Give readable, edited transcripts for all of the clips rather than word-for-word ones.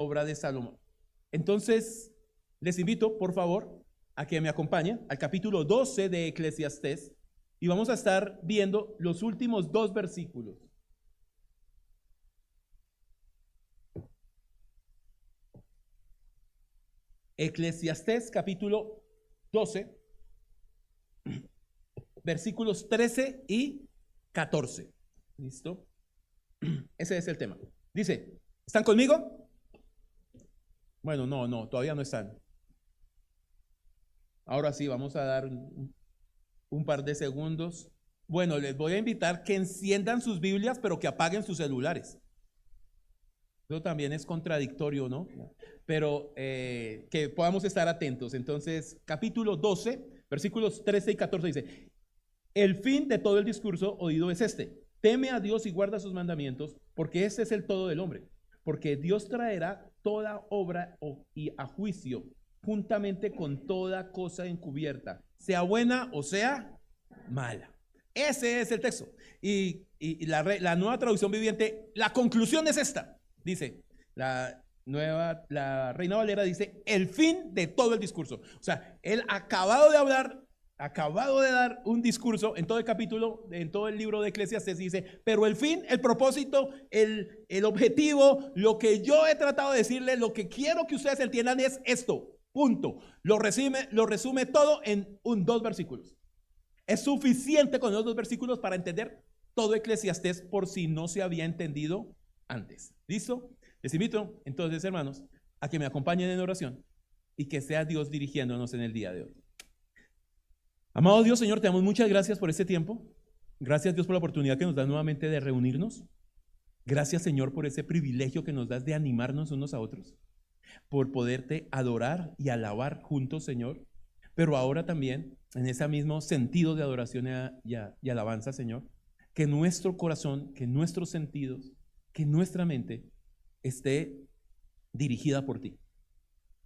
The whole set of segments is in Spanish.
obra de Salomón. Entonces, les invito, por favor, a que me acompañen al capítulo 12 de Eclesiastés y vamos a estar viendo los últimos 2 versículos. Eclesiastés capítulo 12, versículos 13 y 14. ¿Listo? Ese es el tema. Dice, ¿están conmigo? Bueno, no, todavía no están. Ahora sí, vamos a dar un par de segundos. Bueno, les voy a invitar que enciendan sus Biblias, pero que apaguen sus celulares. Eso también es contradictorio, ¿no? Pero que podamos estar atentos. Entonces, capítulo 12, versículos 13 y 14 dice, el fin de todo el discurso oído es este: teme a Dios y guarda sus mandamientos, porque ese es el todo del hombre. Porque Dios traerá toda obra y a juicio, juntamente con toda cosa encubierta, sea buena o sea mala. Ese es el texto. Y la nueva traducción viviente, la conclusión es esta. Dice, la Reina Valera dice, el fin de todo el discurso. O sea, él acabado de dar un discurso en todo el capítulo, en todo el libro de Eclesiastés, dice, pero el fin, el propósito, el objetivo, lo que yo he tratado de decirles, lo que quiero que ustedes entiendan es esto, punto. Lo resume todo en 2 versículos. Es suficiente con los 2 versículos para entender todo Eclesiastés por si no se había entendido antes. ¿Listo? Les invito entonces, hermanos, a que me acompañen en oración y que sea Dios dirigiéndonos en el día de hoy. Amado Dios, Señor, te damos muchas gracias por este tiempo. Gracias, Dios, por la oportunidad que nos das nuevamente de reunirnos. Gracias, Señor, por ese privilegio que nos das de animarnos unos a otros, por poderte adorar y alabar juntos, Señor. Pero ahora también, en ese mismo sentido de adoración y alabanza, Señor, que nuestro corazón, que nuestros sentidos, que nuestra mente esté dirigida por ti,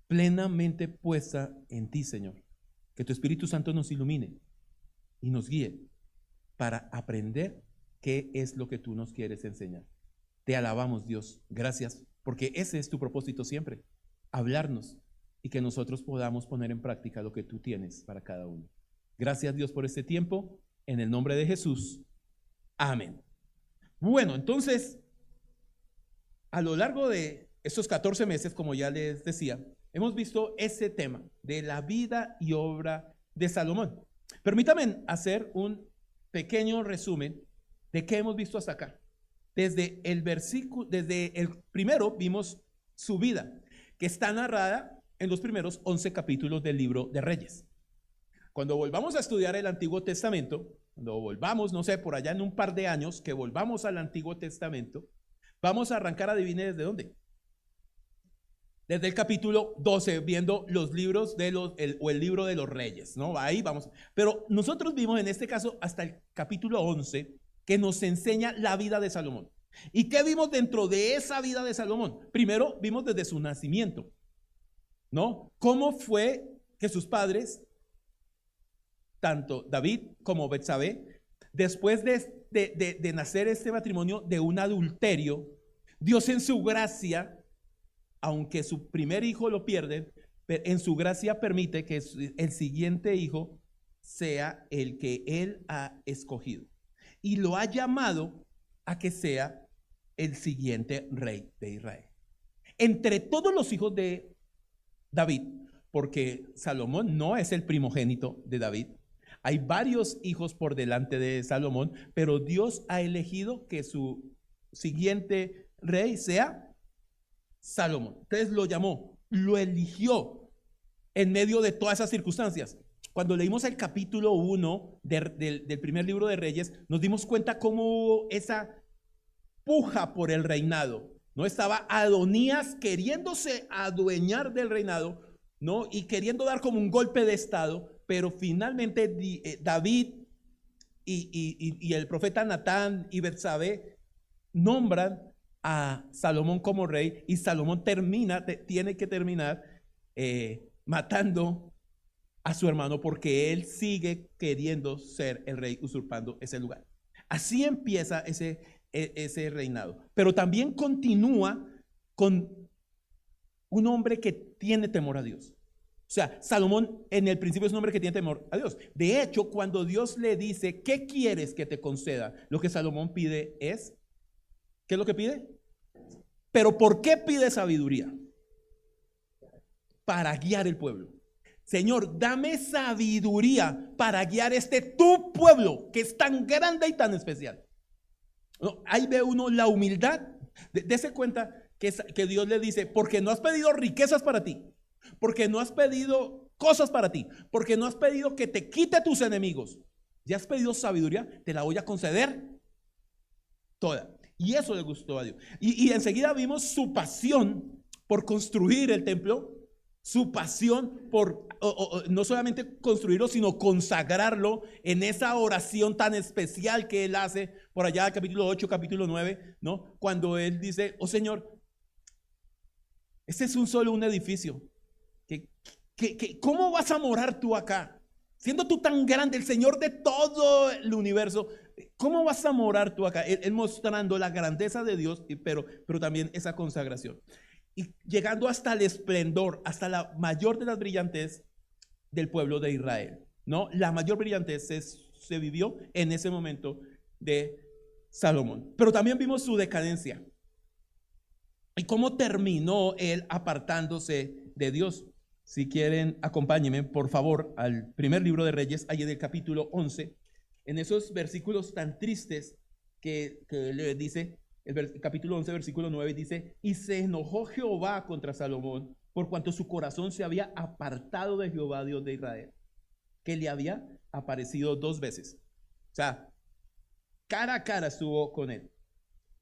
plenamente puesta en ti, Señor. Que tu Espíritu Santo nos ilumine y nos guíe para aprender qué es lo que tú nos quieres enseñar. Te alabamos, Dios. Gracias, porque ese es tu propósito siempre, hablarnos y que nosotros podamos poner en práctica lo que tú tienes para cada uno. Gracias, Dios, por este tiempo. En el nombre de Jesús. Amén. Bueno, entonces, a lo largo de estos 14 meses, como ya les decía, hemos visto ese tema de la vida y obra de Salomón. Permítanme hacer un pequeño resumen de qué hemos visto hasta acá. Desde el primero vimos su vida, que está narrada en los primeros 11 capítulos del libro de Reyes. Cuando volvamos a estudiar el Antiguo Testamento, cuando volvamos, no sé, por allá en un par de años, que volvamos al Antiguo Testamento, vamos a arrancar, adivine desde dónde. Desde el capítulo 12, viendo los libros el libro de los reyes, ¿no? Ahí vamos. Pero nosotros vimos en este caso hasta el capítulo 11, que nos enseña la vida de Salomón. ¿Y qué vimos dentro de esa vida de Salomón? Primero vimos desde su nacimiento, ¿no? Cómo fue que sus padres, tanto David como Betsabé, después de nacer este matrimonio de un adulterio, Dios en su gracia, aunque su primer hijo lo pierden, en su gracia permite que el siguiente hijo sea el que él ha escogido. Y lo ha llamado a que sea el siguiente rey de Israel. Entre todos los hijos de David, porque Salomón no es el primogénito de David, hay varios hijos por delante de Salomón, pero Dios ha elegido que su siguiente rey sea Salomón. Entonces lo llamó, lo eligió en medio de todas esas circunstancias. Cuando leímos el capítulo 1 del primer libro de Reyes, nos dimos cuenta cómo hubo esa puja por el reinado, ¿no? Estaba Adonías queriéndose adueñar del reinado, ¿no? Y queriendo dar como un golpe de estado, pero finalmente David y el profeta Natán y Betsabé nombran a Salomón como rey, y Salomón tiene que terminar matando a su hermano porque él sigue queriendo ser el rey, usurpando ese lugar. Así empieza ese reinado, pero también continúa con un hombre que tiene temor a Dios. O sea, Salomón en el principio es un hombre que tiene temor a Dios. De hecho, cuando Dios le dice, ¿qué quieres que te conceda? Lo que Salomón pide es, ¿qué es lo que pide? Pero ¿por qué pide sabiduría? Para guiar el pueblo. Señor, dame sabiduría para guiar tu pueblo que es tan grande y tan especial. ¿No? Ahí ve uno la humildad. Dese cuenta que Dios le dice, porque no has pedido riquezas para ti, porque no has pedido cosas para ti, porque no has pedido que te quite tus enemigos, ya has pedido sabiduría, te la voy a conceder toda. Y eso le gustó a Dios. Y enseguida vimos su pasión por construir el templo, su pasión por no solamente construirlo, sino consagrarlo en esa oración tan especial que él hace por allá, capítulo 8, capítulo 9, ¿no? Cuando él dice, oh Señor, este es un edificio. ¿Cómo vas a morar tú acá? Siendo tú tan grande, el Señor de todo el universo, ¿cómo vas a morar tú acá? Él mostrando la grandeza de Dios, pero también esa consagración. Y llegando hasta el esplendor, hasta la mayor de las brillantez del pueblo de Israel, ¿no? La mayor brillantez se vivió en ese momento de Salomón. Pero también vimos su decadencia y cómo terminó él apartándose de Dios. Si quieren, acompáñenme por favor al primer libro de Reyes, ahí en el capítulo 11, en esos versículos tan tristes que le dice, el capítulo 11, versículo 9, dice, y se enojó Jehová contra Salomón, por cuanto su corazón se había apartado de Jehová, Dios de Israel, que le había aparecido 2 veces. O sea, cara a cara estuvo con él,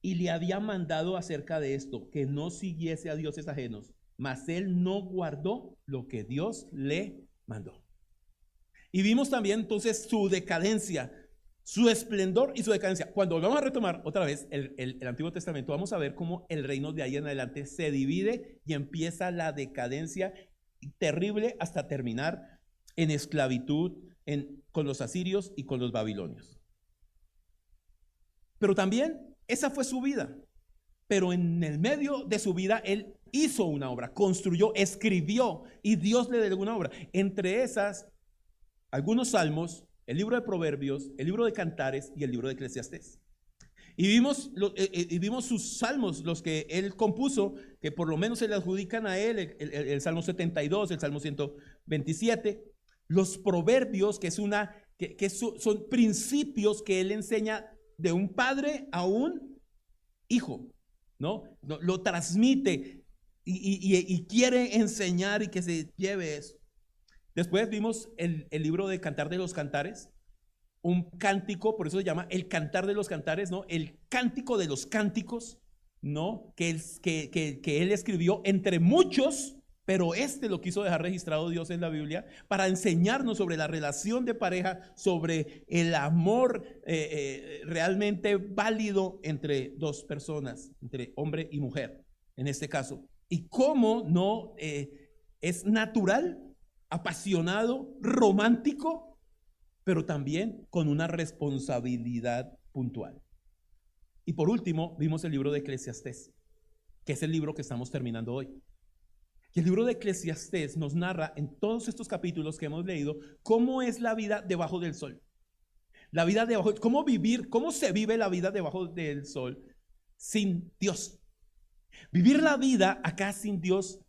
y le había mandado acerca de esto, que no siguiese a dioses ajenos, mas él no guardó lo que Dios le mandó. Y vimos también entonces su decadencia, su esplendor y su decadencia. Cuando vamos a retomar otra vez el Antiguo Testamento, vamos a ver cómo el reino de ahí en adelante se divide y empieza la decadencia terrible hasta terminar en esclavitud con los asirios y con los babilonios. Pero también esa fue su vida. Pero en el medio de su vida él hizo una obra, construyó, escribió, y Dios le delegó una obra. Entre esas, algunos salmos, el libro de Proverbios, el libro de Cantares y el libro de Eclesiastés. Y vimos sus salmos, los que él compuso, que por lo menos se le adjudican a él, el Salmo 72, el Salmo 127, los Proverbios, que son principios que él enseña de un padre a un hijo, ¿no? Lo transmite y quiere enseñar y que se lleve eso. Después vimos el libro de Cantar de los Cantares, un cántico, por eso se llama el Cantar de los Cantares, ¿no? El cántico de los cánticos, ¿no? Que él escribió entre muchos, pero lo quiso dejar registrado Dios en la Biblia para enseñarnos sobre la relación de pareja, sobre el amor realmente válido entre 2 personas, entre hombre y mujer, en este caso. Y cómo no es natural, apasionado, romántico, pero también con una responsabilidad puntual. Y por último, vimos el libro de Eclesiastés, que es el libro que estamos terminando hoy. Y el libro de Eclesiastés nos narra en todos estos capítulos que hemos leído cómo es la vida debajo del sol. La vida debajo, cómo se vive la vida debajo del sol sin Dios. Vivir la vida acá sin Dios,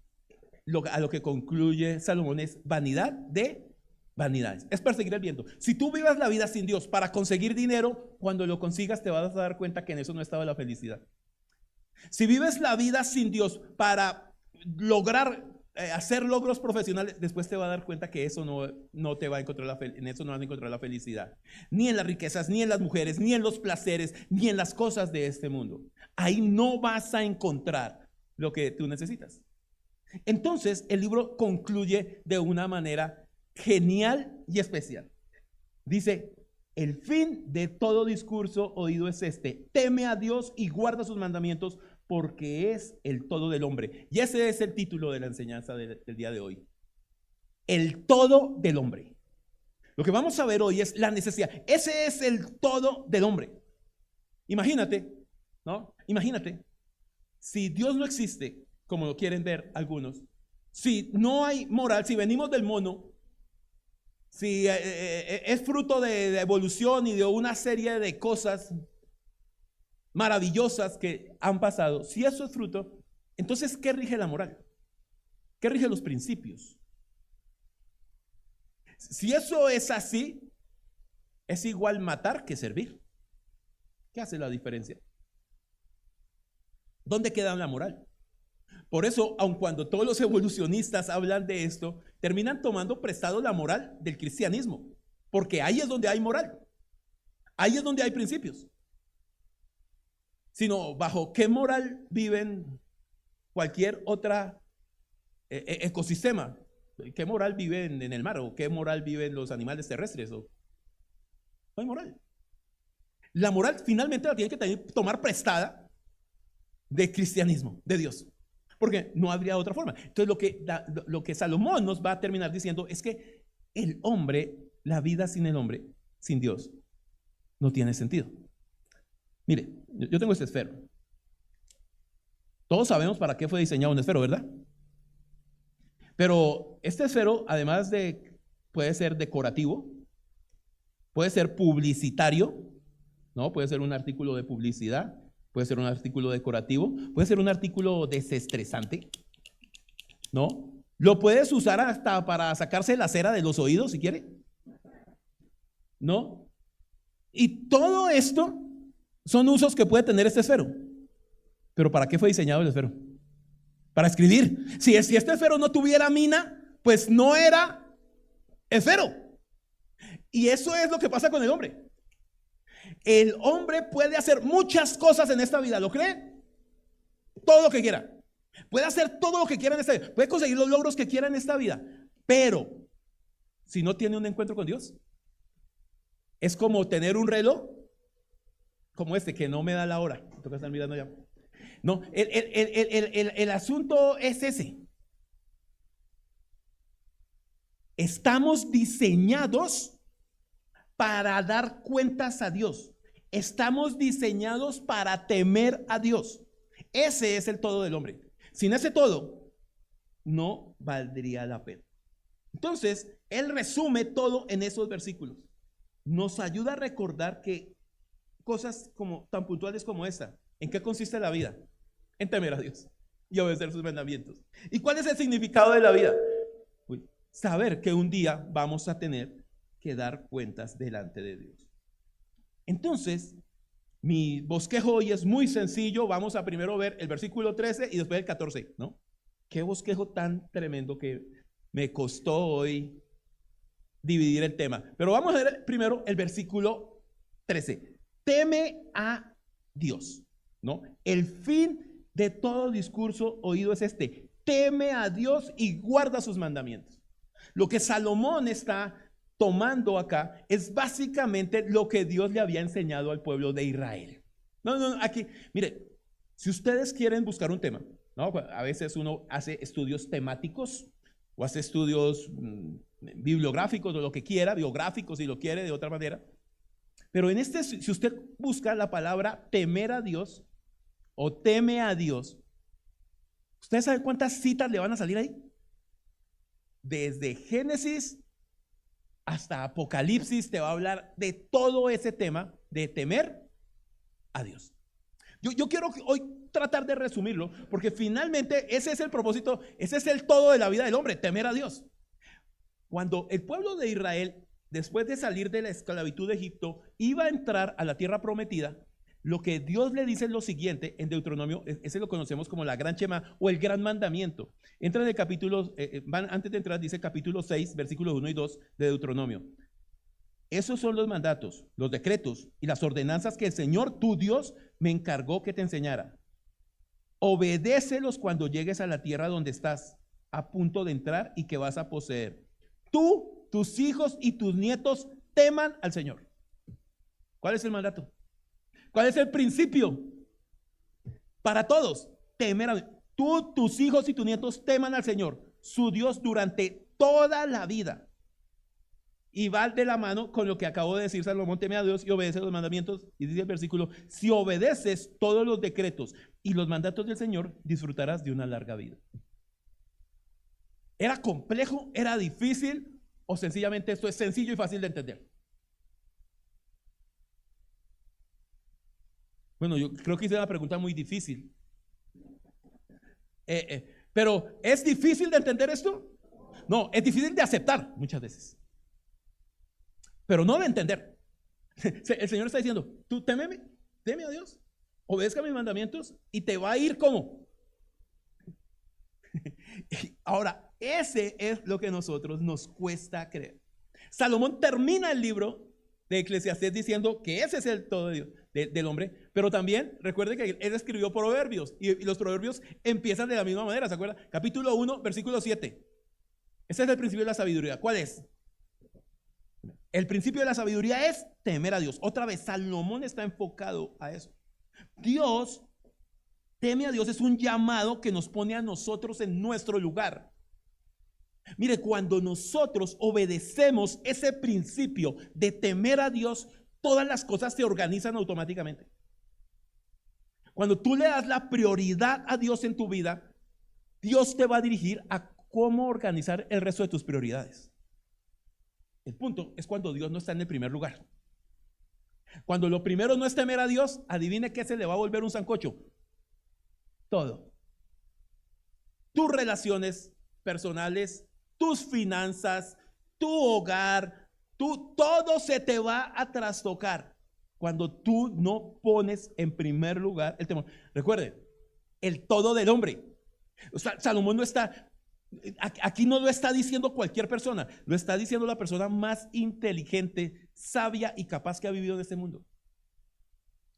a lo que concluye Salomón, es vanidad de vanidades. Es perseguir el viento. Si tú vivas la vida sin Dios para conseguir dinero, cuando lo consigas te vas a dar cuenta que en eso no estaba la felicidad. Si vives la vida sin Dios para lograr hacer logros profesionales, después te va a dar cuenta que eso no te va a encontrar en eso no vas a encontrar la felicidad, ni en las riquezas, ni en las mujeres, ni en los placeres, ni en las cosas de este mundo. Ahí no vas a encontrar lo que tú necesitas. Entonces el libro concluye de una manera genial y especial. Dice: el fin de todo discurso oído es este: teme a Dios y guarda sus mandamientos, porque es el todo del hombre. Y ese es el título de la enseñanza del día de hoy: el todo del hombre. Lo que vamos a ver hoy es la necesidad. Ese es el todo del hombre. Imagínate, ¿no? Imagínate, si Dios no existe como lo quieren ver algunos, si no hay moral, si venimos del mono, si es fruto de evolución y de una serie de cosas maravillosas que han pasado, si eso es fruto, entonces ¿qué rige la moral? ¿Qué rige los principios? Si eso es así, es igual matar que servir. ¿Qué hace la diferencia? ¿Dónde queda la moral? Por eso, aun cuando todos los evolucionistas hablan de esto, terminan tomando prestado la moral del cristianismo, porque ahí es donde hay moral, ahí es donde hay principios. Sino, ¿bajo qué moral viven cualquier otra ecosistema? ¿Qué moral vive en el mar? ¿O qué moral viven los animales terrestres? No hay moral. La moral finalmente la tiene que tomar prestada del cristianismo, de Dios, porque no habría otra forma. Entonces lo que Salomón nos va a terminar diciendo es que el hombre, la vida sin el hombre, sin Dios, no tiene sentido. Mire, yo tengo este esfero. Todos sabemos para qué fue diseñado un esfero, ¿verdad? Pero este esfero, además de, puede ser decorativo, puede ser publicitario, ¿no? Puede ser un artículo de publicidad, puede ser un artículo decorativo, puede ser un artículo desestresante, ¿no? Lo puedes usar hasta para sacarse la cera de los oídos si quiere, ¿no? Y todo esto son usos que puede tener este esfero. Pero ¿para qué fue diseñado el esfero? Para escribir. Si este esfero no tuviera mina, pues no era esfero. Y eso es lo que pasa con el hombre. El hombre puede hacer muchas cosas en esta vida, ¿lo cree? Todo lo que quiera. Puede hacer todo lo que quiera en esta vida. Puede conseguir los logros que quiera en esta vida. Pero si no tiene un encuentro con Dios, es como tener un reloj como este que no me da la hora. Me toca estar mirando ya. No, el asunto es ese. Estamos diseñados para dar cuentas a Dios. Estamos diseñados para temer a Dios. Ese es el todo del hombre. Sin ese todo, no valdría la pena. Entonces, él resume todo en esos versículos. Nos ayuda a recordar que cosas como tan puntuales como esta, ¿en qué consiste la vida? En temer a Dios y obedecer sus mandamientos. ¿Y cuál es el significado de la vida? Saber que un día vamos a tener que dar cuentas delante de Dios. Entonces, mi bosquejo hoy es muy sencillo. Vamos a primero ver el versículo 13 y después el 14, ¿no? Qué bosquejo tan tremendo que me costó hoy dividir el tema. Pero vamos a ver primero el versículo 13. Teme a Dios, ¿no? El fin de todo discurso oído es este: teme a Dios y guarda sus mandamientos. Lo que Salomón está tomando acá es básicamente lo que Dios le había enseñado al pueblo de Israel. No, aquí, mire, si ustedes quieren buscar un tema, ¿no? A veces uno hace estudios temáticos o hace estudios bibliográficos o lo que quiera, biográficos si lo quiere de otra manera. Pero en este, si usted busca la palabra temer a Dios o teme a Dios, ¿ustedes saben cuántas citas le van a salir ahí? Desde Génesis hasta Apocalipsis te va a hablar de todo ese tema de temer a Dios. Yo quiero hoy tratar de resumirlo, porque finalmente ese es el propósito, ese es el todo de la vida del hombre, temer a Dios. Cuando el pueblo de Israel, después de salir de la esclavitud de Egipto, iba a entrar a la tierra prometida, lo que Dios le dice es lo siguiente en Deuteronomio, ese lo conocemos como la gran Shema o el gran mandamiento. Entra en el capítulo, antes de entrar dice capítulo 6, versículos 1 y 2 de Deuteronomio. Esos son los mandatos, los decretos y las ordenanzas que el Señor tu Dios me encargó que te enseñara. Obedécelos cuando llegues a la tierra donde estás a punto de entrar y que vas a poseer. Tú, tus hijos y tus nietos teman al Señor. ¿Cuál es el mandato? ¿Cuál es el principio? Para todos, temer a Dios. Tú, tus hijos y tus nietos teman al Señor, su Dios, durante toda la vida. Y va de la mano con lo que acabo de decir Salomón: teme a Dios y obedece los mandamientos. Y dice el versículo: si obedeces todos los decretos y los mandatos del Señor, disfrutarás de una larga vida. ¿Era complejo? ¿Era difícil? ¿O sencillamente esto es sencillo y fácil de entender? Bueno, yo creo que hice una pregunta muy difícil. Pero ¿es difícil de entender esto? No, es difícil de aceptar muchas veces, pero no de entender. El Señor está diciendo: tú teme a Dios, obedezca mis mandamientos y te va a ir como. Ahora, ese es lo que a nosotros nos cuesta creer. Salomón termina el libro de Eclesiastés diciendo que ese es el todo de Dios, del hombre, pero también recuerde que él escribió proverbios y los proverbios empiezan de la misma manera, ¿se acuerdan? Capítulo 1, versículo 7. Ese es el principio de la sabiduría. ¿Cuál es? El principio de la sabiduría es temer a Dios. Otra vez, Salomón está enfocado a eso. Dios, teme a Dios, es un llamado que nos pone a nosotros en nuestro lugar. Mire, cuando nosotros obedecemos ese principio de temer a Dios, todas las cosas se organizan automáticamente. Cuando tú le das la prioridad a Dios en tu vida, Dios te va a dirigir a cómo organizar el resto de tus prioridades. El punto es cuando Dios no está en el primer lugar. Cuando lo primero no es temer a Dios, adivine qué se le va a volver un sancocho. Todo. Tus relaciones personales, tus finanzas, tu hogar, todo se te va a trastocar cuando tú no pones en primer lugar el temor. Recuerden, el todo del hombre. O sea, Salomón no está, aquí no lo está diciendo cualquier persona, lo está diciendo la persona más inteligente, sabia y capaz que ha vivido en este mundo.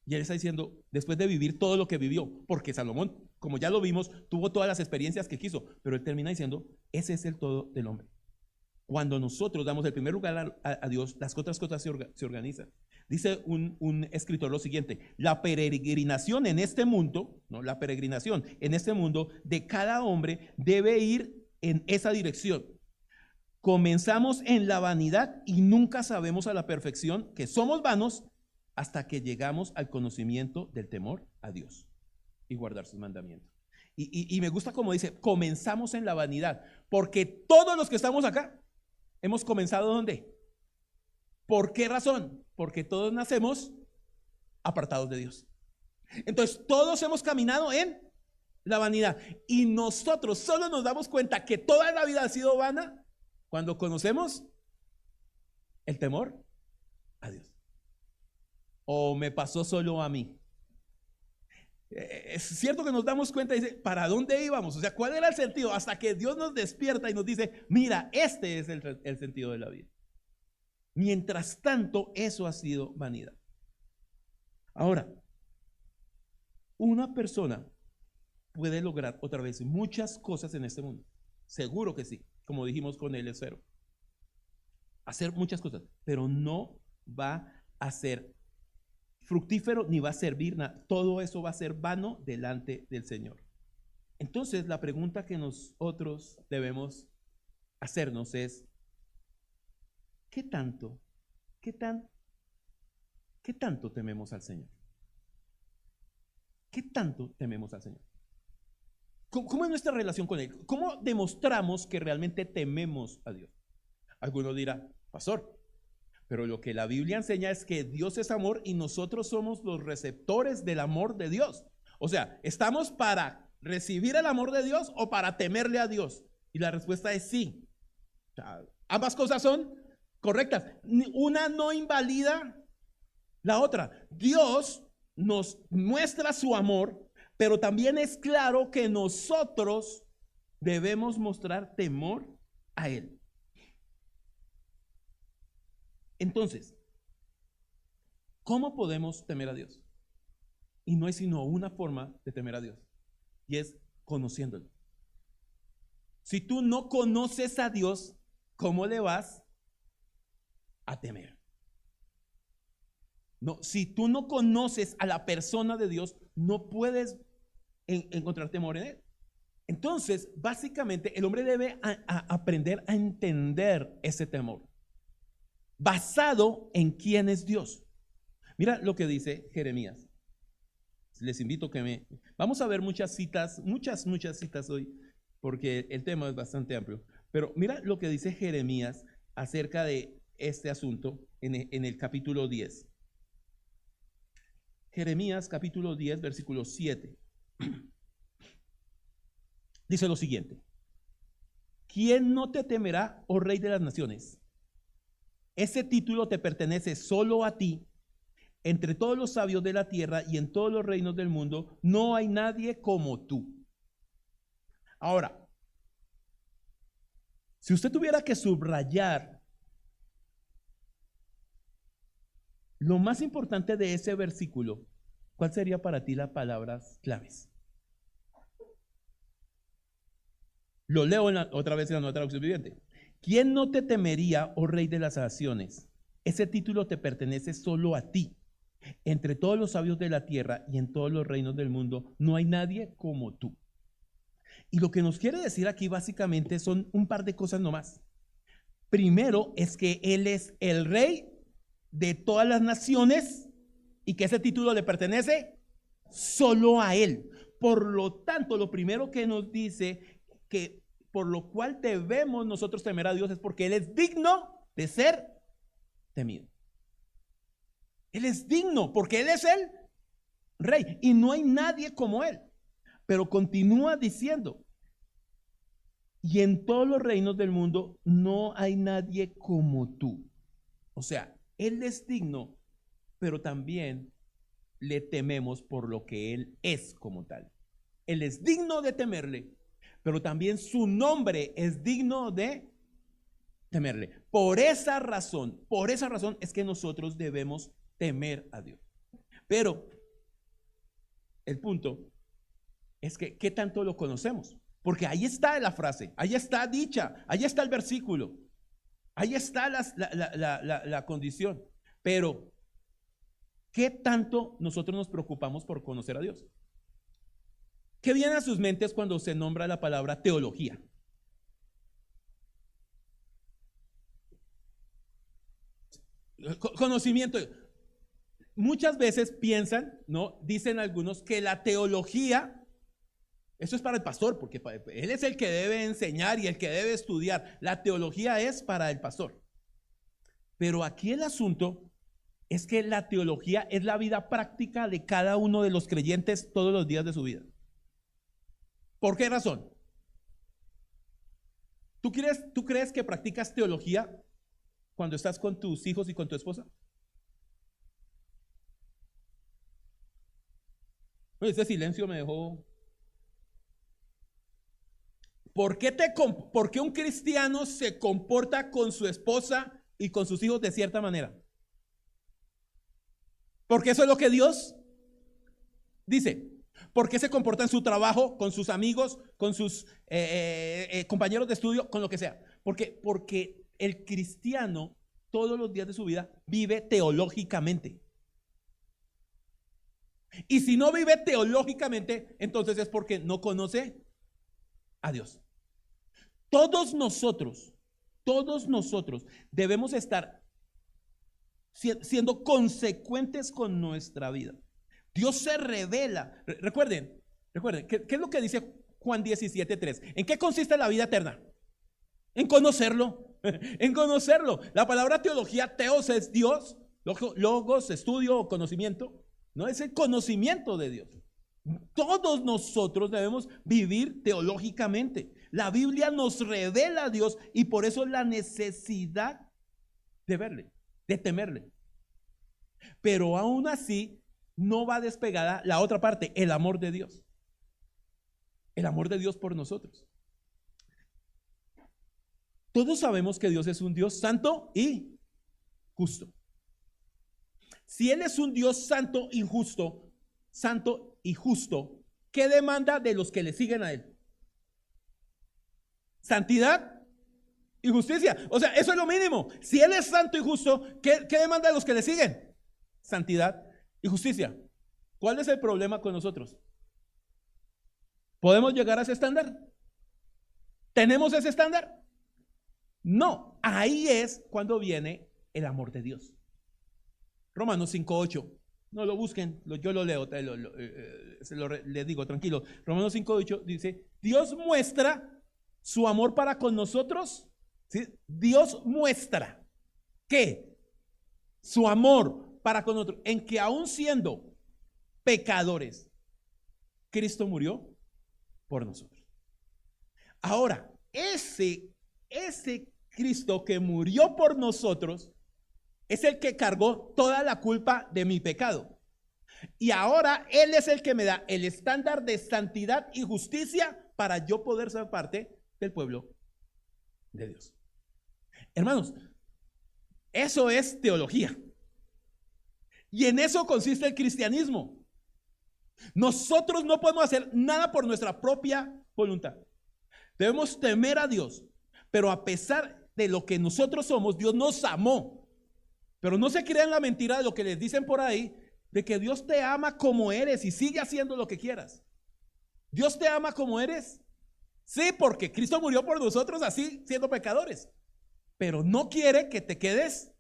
Y él está diciendo, después de vivir todo lo que vivió, porque Salomón, como ya lo vimos, tuvo todas las experiencias que quiso, pero él termina diciendo, ese es el todo del hombre. Cuando nosotros damos el primer lugar a Dios, las otras cosas se organizan. Dice un escritor lo siguiente: la peregrinación en este mundo, ¿no? La peregrinación en este mundo de cada hombre debe ir en esa dirección. Comenzamos en la vanidad y nunca sabemos a la perfección que somos vanos hasta que llegamos al conocimiento del temor a Dios y guardar sus mandamientos. Y me gusta como dice, comenzamos en la vanidad, porque todos los que estamos acá hemos comenzado ¿dónde? ¿Por qué razón? Porque todos nacemos apartados de Dios. Entonces todos hemos caminado en la vanidad y nosotros solo nos damos cuenta que toda la vida ha sido vana cuando conocemos el temor a Dios. ¿O me pasó solo a mí? Es cierto que nos damos cuenta y dice, ¿para dónde íbamos? O sea, ¿cuál era el sentido? Hasta que Dios nos despierta y nos dice, mira, este es el sentido de la vida. Mientras tanto, eso ha sido vanidad. Ahora, una persona puede lograr otra vez muchas cosas en este mundo. Seguro que sí, como dijimos con el esfero. Hacer muchas cosas, pero no va a ser fructífero ni va a servir nada. Todo eso va a ser vano delante del Señor. Entonces la pregunta que nosotros debemos hacernos es: ¿qué tanto tememos al Señor? ¿Qué tanto tememos al Señor? ¿Cómo es nuestra relación con Él? ¿Cómo demostramos que realmente tememos a Dios? Alguno dirá, pastor, pero lo que la Biblia enseña es que Dios es amor y nosotros somos los receptores del amor de Dios. O sea, ¿estamos para recibir el amor de Dios o para temerle a Dios? Y la respuesta es sí. O sea, ambas cosas son correctas. Una no invalida la otra. Dios nos muestra su amor, pero también es claro que nosotros debemos mostrar temor a Él. Entonces, ¿cómo podemos temer a Dios? Y no hay sino una forma de temer a Dios, y es conociéndolo. Si tú no conoces a Dios, ¿cómo le vas a temer? No, si tú no conoces a la persona de Dios, no puedes encontrar temor en Él. Entonces, básicamente, el hombre debe aprender a entender ese temor. basado en quién es Dios. Mira lo que dice Jeremías. Les invito que vamos a ver muchas citas hoy, porque el tema es bastante amplio. Pero mira lo que dice Jeremías acerca de este asunto en el capítulo 10. Jeremías capítulo 10, versículo 7. Dice lo siguiente: ¿quién no te temerá, oh Rey de las naciones? Ese título te pertenece solo a ti. Entre todos los sabios de la tierra y en todos los reinos del mundo, no hay nadie como tú. Ahora, si usted tuviera que subrayar lo más importante de ese versículo, ¿cuál sería para ti las palabras claves? Lo leo otra vez en la nueva traducción viviente. ¿Quién no te temería, oh Rey de las naciones? Ese título te pertenece solo a ti. Entre todos los sabios de la tierra y en todos los reinos del mundo, no hay nadie como tú. Y lo que nos quiere decir aquí básicamente son un par de cosas nomás. Primero es que Él es el Rey de todas las naciones y que ese título le pertenece solo a Él. Por lo tanto, lo primero que nos dice que por lo cual debemos nosotros temer a Dios es porque Él es digno de ser temido. Él es digno porque Él es el Rey y no hay nadie como Él. Pero continúa diciendo, y en todos los reinos del mundo no hay nadie como tú. O sea, Él es digno, pero también le tememos por lo que Él es como tal. Él es digno de temerle, pero también su nombre es digno de temerle. Por esa razón es que nosotros debemos temer a Dios. Pero el punto es que ¿qué tanto lo conocemos? Porque ahí está la frase, ahí está dicha, ahí está el versículo, ahí está la condición. Pero ¿qué tanto nosotros nos preocupamos por conocer a Dios? ¿Qué viene a sus mentes cuando se nombra la palabra teología? Conocimiento. Muchas veces piensan, ¿no? Dicen algunos que la teología, eso es para el pastor, porque él es el que debe enseñar y el que debe estudiar. La teología es para el pastor. Pero aquí el asunto es que la teología es la vida práctica de cada uno de los creyentes todos los días de su vida. ¿Por qué razón? ¿Tú crees que practicas teología cuando estás con tus hijos y con tu esposa? Oye, ese silencio me dejó. ¿Por qué un cristiano se comporta con su esposa y con sus hijos de cierta manera? Porque eso es lo que Dios dice. ¿Por qué se comporta en su trabajo, con sus amigos, con sus compañeros de estudio, con lo que sea? Porque el cristiano todos los días de su vida vive teológicamente. Y si no vive teológicamente, entonces es porque no conoce a Dios. Todos nosotros debemos estar siendo consecuentes con nuestra vida. Dios se revela. Recuerden, ¿qué es lo que dice Juan 17:3? ¿En qué consiste la vida eterna? En conocerlo, en conocerlo. La palabra teología, teos, es Dios, logos, estudio o conocimiento. No es el conocimiento de Dios. Todos nosotros debemos vivir teológicamente. La Biblia nos revela a Dios y por eso la necesidad de verle, de temerle. Pero aún así no va despegada la otra parte, el amor de Dios. El amor de Dios por nosotros. Todos sabemos que Dios es un Dios santo y justo. Si Él es un Dios santo y justo, ¿qué demanda de los que le siguen a Él? Santidad y justicia. O sea, eso es lo mínimo. Si Él es santo y justo, ¿qué demanda de los que le siguen? Santidad y justicia. ¿Cuál es el problema con nosotros? ¿Podemos llegar a ese estándar? ¿Tenemos ese estándar? No. Ahí es cuando viene el amor de Dios. Romanos 5:8. No lo busquen, yo lo leo, les digo, tranquilo. Romanos 5:8 dice, Dios muestra su amor para con nosotros. ¿Sí? Dios muestra, ¿qué? Su amor para con nosotros, en que aún siendo pecadores, Cristo murió por nosotros. Ahora, ese Cristo que murió por nosotros es el que cargó toda la culpa de mi pecado. Y ahora Él es el que me da el estándar de santidad y justicia para yo poder ser parte del pueblo de Dios. Hermanos, eso es teología. Y en eso consiste el cristianismo. Nosotros no podemos hacer nada por nuestra propia voluntad. Debemos temer a Dios, pero a pesar de lo que nosotros somos, Dios nos amó. Pero no se crean la mentira de lo que les dicen por ahí, de que Dios te ama como eres y sigue haciendo lo que quieras. ¿Dios te ama como eres? Sí, porque Cristo murió por nosotros así, siendo pecadores. Pero no quiere que te quedes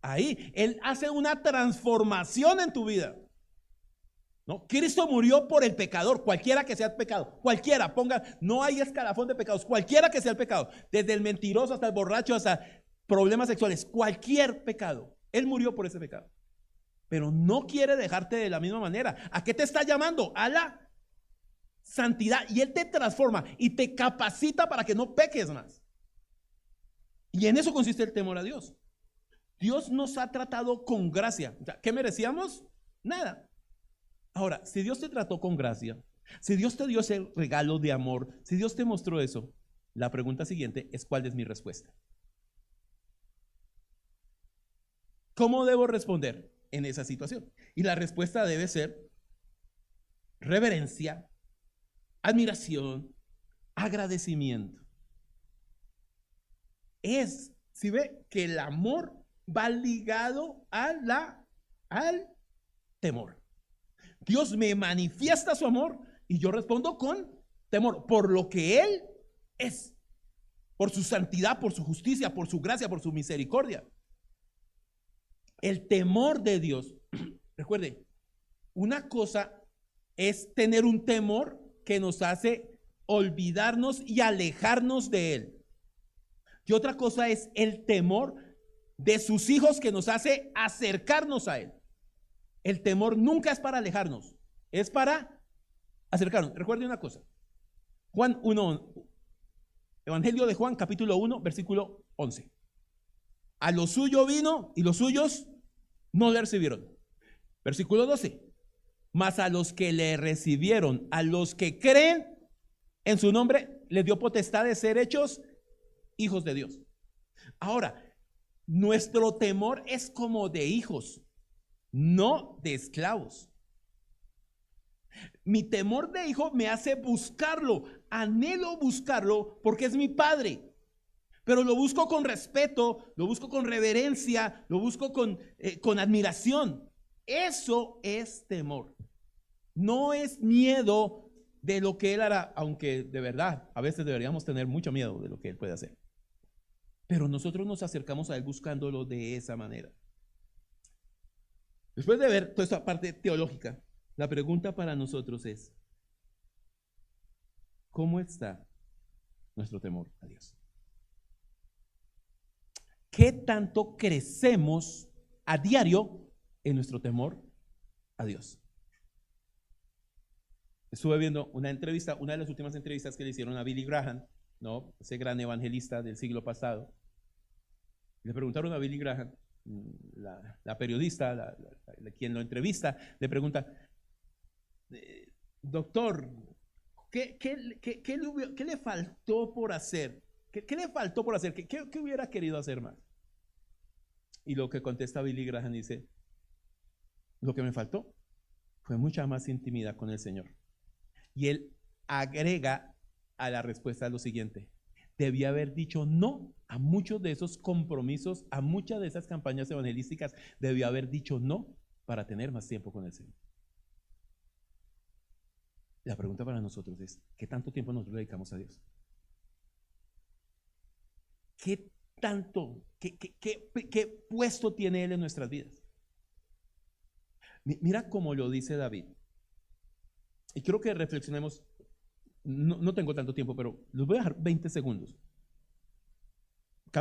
ahí. Él hace una transformación en tu vida. ¿No? Cristo murió por el pecador, cualquiera que sea el pecado, cualquiera, no hay escalafón de pecados, cualquiera que sea el pecado, desde el mentiroso hasta el borracho, hasta problemas sexuales, cualquier pecado, Él murió por ese pecado. Pero no quiere dejarte de la misma manera. ¿A qué te está llamando? A la santidad. Y Él te transforma y te capacita para que no peques más. Y en eso consiste el temor a Dios. Dios nos ha tratado con gracia. O sea, ¿qué merecíamos? Nada. Ahora, si Dios te trató con gracia, si Dios te dio ese regalo de amor, si Dios te mostró eso, la pregunta siguiente es: ¿cuál es mi respuesta? ¿Cómo debo responder en esa situación? Y la respuesta debe ser reverencia, admiración, agradecimiento. Si ve que el amor va ligado al temor. Dios me manifiesta su amor y yo respondo con temor por lo que Él es, por su santidad, por su justicia, por su gracia, por su misericordia. El temor de Dios, recuerde, una cosa es tener un temor que nos hace olvidarnos y alejarnos de Él. Y otra cosa es el temor de sus hijos que nos hace acercarnos a Él. El temor nunca es para alejarnos, es para acercarnos. Recuerde una cosa, Juan 1, Evangelio de Juan, capítulo 1, versículo 11. A lo suyo vino y los suyos no le recibieron. Versículo 12. Mas a los que le recibieron, a los que creen en su nombre, les dio potestad de ser hechos hijos de Dios. Ahora, nuestro temor es como de hijos, no de esclavos. Mi temor de hijo me hace buscarlo, anhelo buscarlo porque es mi padre, pero lo busco con respeto, lo busco con reverencia, lo busco con admiración. Eso es temor, no es miedo de lo que Él hará, aunque de verdad a veces deberíamos tener mucho miedo de lo que Él puede hacer. Pero nosotros nos acercamos a Él buscándolo de esa manera. Después de ver toda esta parte teológica, la pregunta para nosotros es: ¿cómo está nuestro temor a Dios? ¿Qué tanto crecemos a diario en nuestro temor a Dios? Estuve viendo una entrevista, una de las últimas entrevistas que le hicieron a Billy Graham, ¿no? Ese gran evangelista del siglo pasado. Le preguntaron a Billy Graham, la periodista, quien lo entrevista, le pregunta: doctor, ¿qué le faltó por hacer? ¿Qué le faltó por hacer? ¿Qué hubiera querido hacer más? Y lo que contesta Billy Graham dice: lo que me faltó fue mucha más intimidad con el Señor. Y él agrega a la respuesta lo siguiente: debía haber dicho no a muchos de esos compromisos, a muchas de esas campañas evangelísticas, debió haber dicho no para tener más tiempo con el Señor. La pregunta para nosotros es: ¿qué tanto tiempo nos dedicamos a Dios? ¿Qué tanto ¿Qué puesto tiene Él en nuestras vidas? Mira cómo lo dice David. Y quiero que reflexionemos. No tengo tanto tiempo, pero los voy a dejar 20 segundos.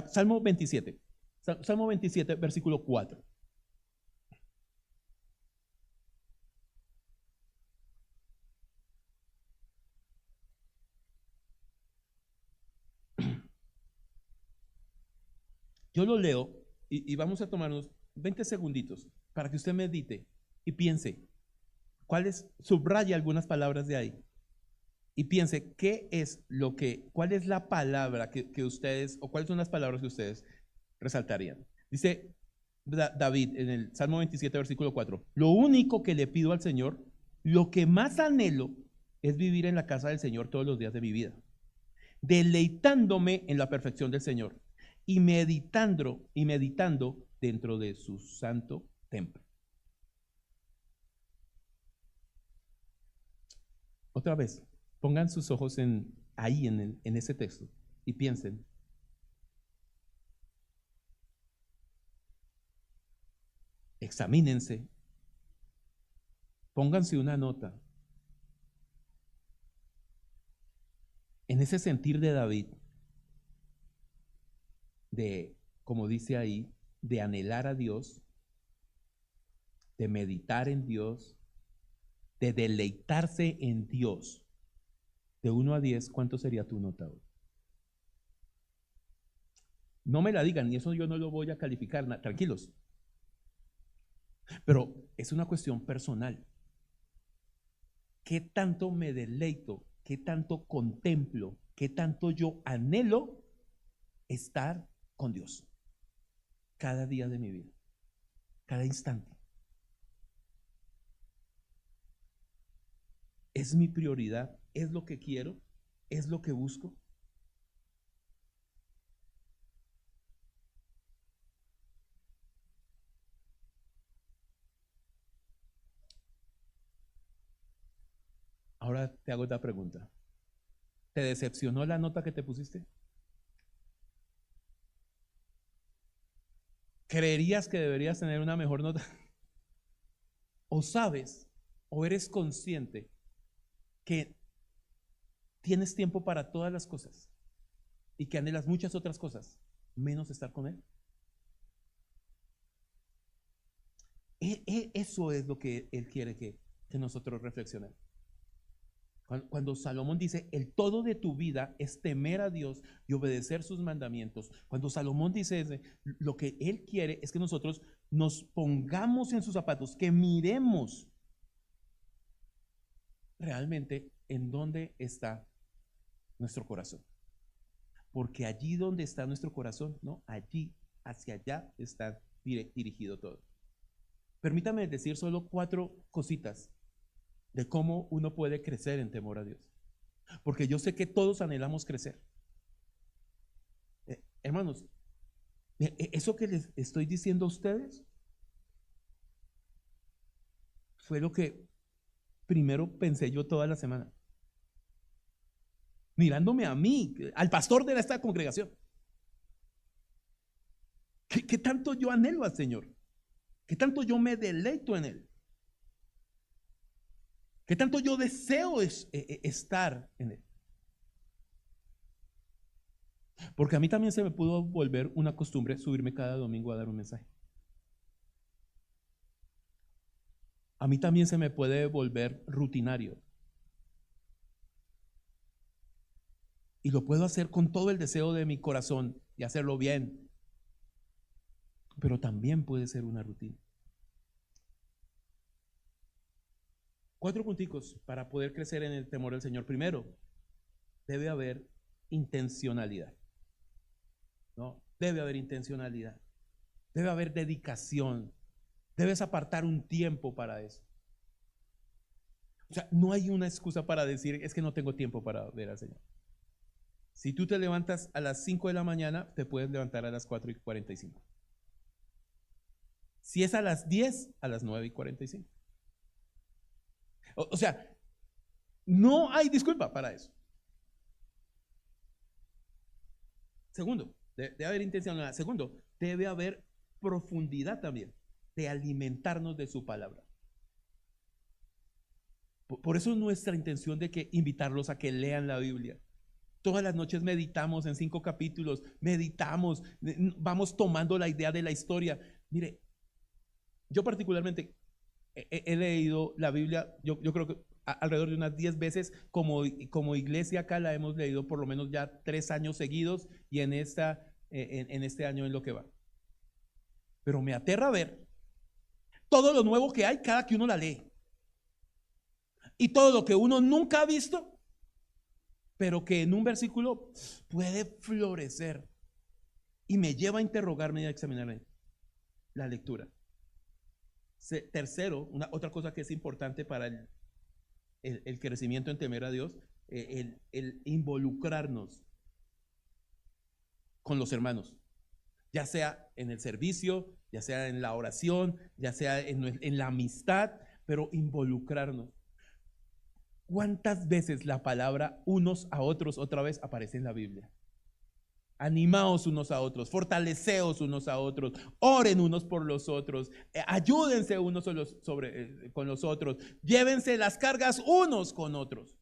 Salmo 27. Salmo 27, versículo 4. Yo lo leo y vamos a tomarnos 20 segunditos para que usted medite y piense subraya algunas palabras de ahí y piense cuál es la palabra que ustedes, o cuáles son las palabras que ustedes resaltarían. Dice David en el Salmo 27, versículo 4, lo único que le pido al Señor, lo que más anhelo, es vivir en la casa del Señor todos los días de mi vida, deleitándome en la perfección del Señor y meditando dentro de su santo templo. Otra vez, pongan sus ojos ahí en ese texto y piensen. Examínense. Pónganse una nota. En ese sentir de David, como dice ahí, de anhelar a Dios, de meditar en Dios, de deleitarse en Dios, de 1 a 10, ¿cuánto sería tu nota hoy? No me la digan, ni eso yo no lo voy a calificar, tranquilos. Pero es una cuestión personal. ¿Qué tanto me deleito? ¿Qué tanto contemplo? ¿Qué tanto yo anhelo estar con Dios? Cada día de mi vida, cada instante. ¿Es mi prioridad? ¿Es lo que quiero? ¿Es lo que busco? Ahora te hago otra pregunta. ¿Te decepcionó la nota que te pusiste? ¿Creerías que deberías tener una mejor nota? ¿O sabes o eres consciente que tienes tiempo para todas las cosas y que anhelas muchas otras cosas, menos estar con Él? Eso es lo que Él quiere que nosotros reflexionemos. Cuando Salomón dice, el todo de tu vida es temer a Dios y obedecer sus mandamientos. Cuando Salomón dice lo que Él quiere es que nosotros nos pongamos en sus zapatos, que miremos realmente en dónde está nuestro corazón. Porque allí donde está nuestro corazón, ¿no? Allí, hacia allá está dirigido todo. Permítame decir solo 4 cositas de cómo uno puede crecer en temor a Dios. Porque yo sé que todos anhelamos crecer. Hermanos, eso que les estoy diciendo a ustedes fue lo que primero pensé yo toda la semana. Mirándome a mí, al pastor de esta congregación. ¿Qué tanto yo anhelo al Señor? ¿Qué tanto yo me deleito en Él? ¿Qué tanto yo deseo estar en Él? Porque a mí también se me pudo volver una costumbre subirme cada domingo a dar un mensaje. A mí también se me puede volver rutinario. Y lo puedo hacer con todo el deseo de mi corazón y hacerlo bien. Pero también puede ser una rutina. 4 punticos para poder crecer en el temor del Señor. Primero, debe haber intencionalidad. ¿No? Debe haber intencionalidad. Debe haber dedicación. Debes apartar un tiempo para eso. O sea, no hay una excusa para decir, es que no tengo tiempo para ver al Señor. Si tú te levantas a las 5 de la mañana, te puedes levantar a las 4:45. Si es a las 10, a las 9:45. O sea, no hay disculpa para eso. Segundo, debe haber intencionalidad. Segundo, debe haber profundidad también de alimentarnos de su palabra. Por eso es nuestra intención de que invitarlos a que lean la Biblia. Todas las noches meditamos en 5 capítulos, meditamos, vamos tomando la idea de la historia. Mire, yo particularmente he leído la Biblia, yo creo que alrededor de unas 10 veces, como iglesia acá la hemos leído por lo menos ya 3 años seguidos, y en este año en lo que va. Pero me aterra ver todo lo nuevo que hay cada que uno la lee. Y todo lo que uno nunca ha visto, pero que en un versículo puede florecer. Y me lleva a interrogarme y a examinar la lectura. Tercero, otra cosa que es importante para el crecimiento en temer a Dios, el involucrarnos con los hermanos, ya sea en el servicio, ya sea en la oración, ya sea en la amistad, pero involucrarnos. ¿Cuántas veces la palabra unos a otros otra vez aparece en la Biblia? Animaos unos a otros, fortaleceos unos a otros, oren unos por los otros, ayúdense unos con los otros, llévense las cargas unos con otros.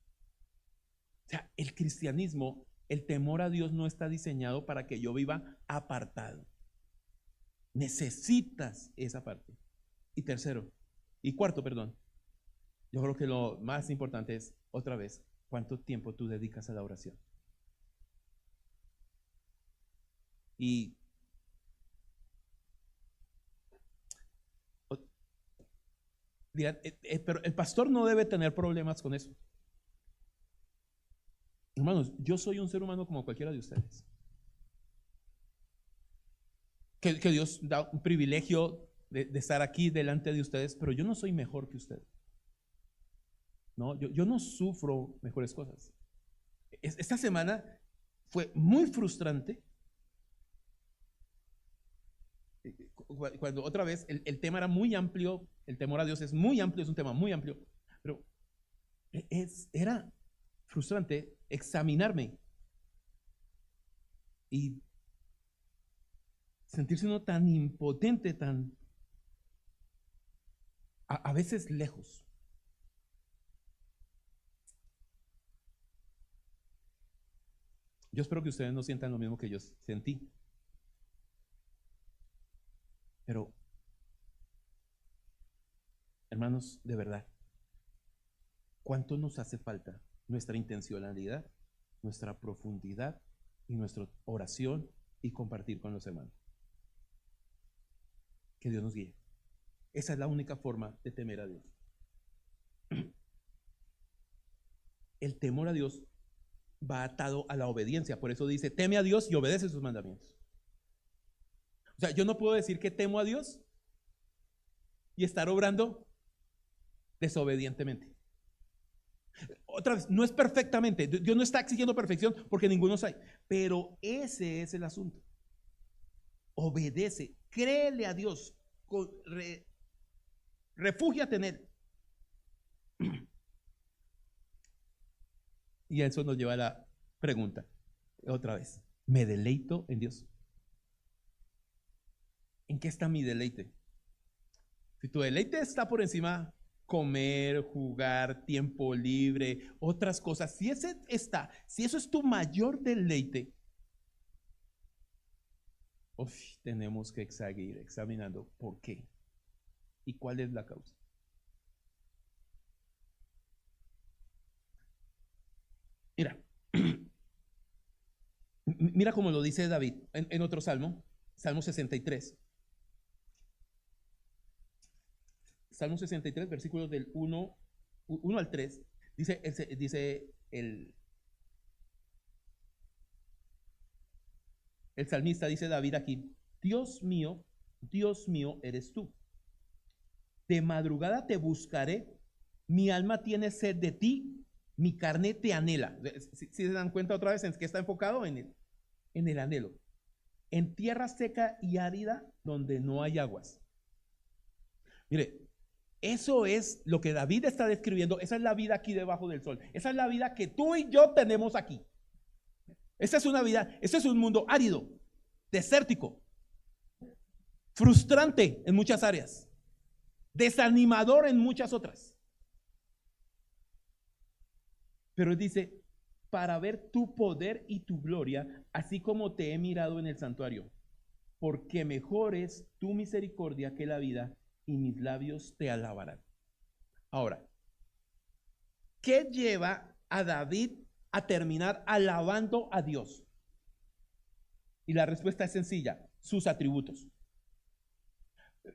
O sea, el cristianismo, el temor a Dios no está diseñado para que yo viva apartado. Necesitas esa parte. Y cuarto, perdón. Yo creo que lo más importante es, otra vez, cuánto tiempo tú dedicas a la oración. Y dirán, pero el pastor no debe tener problemas con eso. Hermanos, yo soy un ser humano como cualquiera de ustedes. Que Dios da un privilegio de estar aquí delante de ustedes, pero yo no soy mejor que ustedes. No, yo no sufro mejores cosas. Esta semana fue muy frustrante. Cuando otra vez el tema era muy amplio, el temor a Dios es muy amplio, es un tema muy amplio, pero era frustrante examinarme y sentirse uno tan impotente, tan a veces lejos. Yo espero que ustedes no sientan lo mismo que yo sentí. Pero, hermanos, de verdad, ¿cuánto nos hace falta nuestra intencionalidad, nuestra profundidad y nuestra oración y compartir con los hermanos? Que Dios nos guíe. Esa es la única forma de temer a Dios. El temor a Dios va atado a la obediencia. Por eso dice, teme a Dios y obedece sus mandamientos. O sea, yo no puedo decir que temo a Dios y estar obrando desobedientemente. Otra vez, no es perfectamente. Dios no está exigiendo perfección porque ninguno sabe. Pero ese es el asunto. Obedece, créele a Dios, refúgiate en Él. Y eso nos lleva a la pregunta, otra vez, ¿me deleito en Dios? ¿En qué está mi deleite? Si tu deleite está por encima, comer, jugar, tiempo libre, otras cosas, si eso es tu mayor deleite, tenemos que seguir examinando por qué y cuál es la causa. Mira cómo lo dice David en otro salmo, Salmo 63. Salmo 63, versículos del 1 al 3, dice el salmista, dice David aquí, Dios mío, eres tú. De madrugada te buscaré, mi alma tiene sed de ti, mi carne te anhela. Si se dan cuenta otra vez en que está enfocado en el anhelo. En tierra seca y árida donde no hay aguas. Mire, eso es lo que David está describiendo. Esa es la vida aquí debajo del sol. Esa es la vida que tú y yo tenemos aquí. Esta es una vida, este es un mundo árido, desértico. frustrante en muchas áreas, desanimador en muchas otras. Pero él dice, para ver tu poder y tu gloria, así como te he mirado en el santuario, porque mejor es tu misericordia que la vida, y mis labios te alabarán. Ahora, ¿qué lleva a David a terminar alabando a Dios? Y la respuesta es sencilla, sus atributos.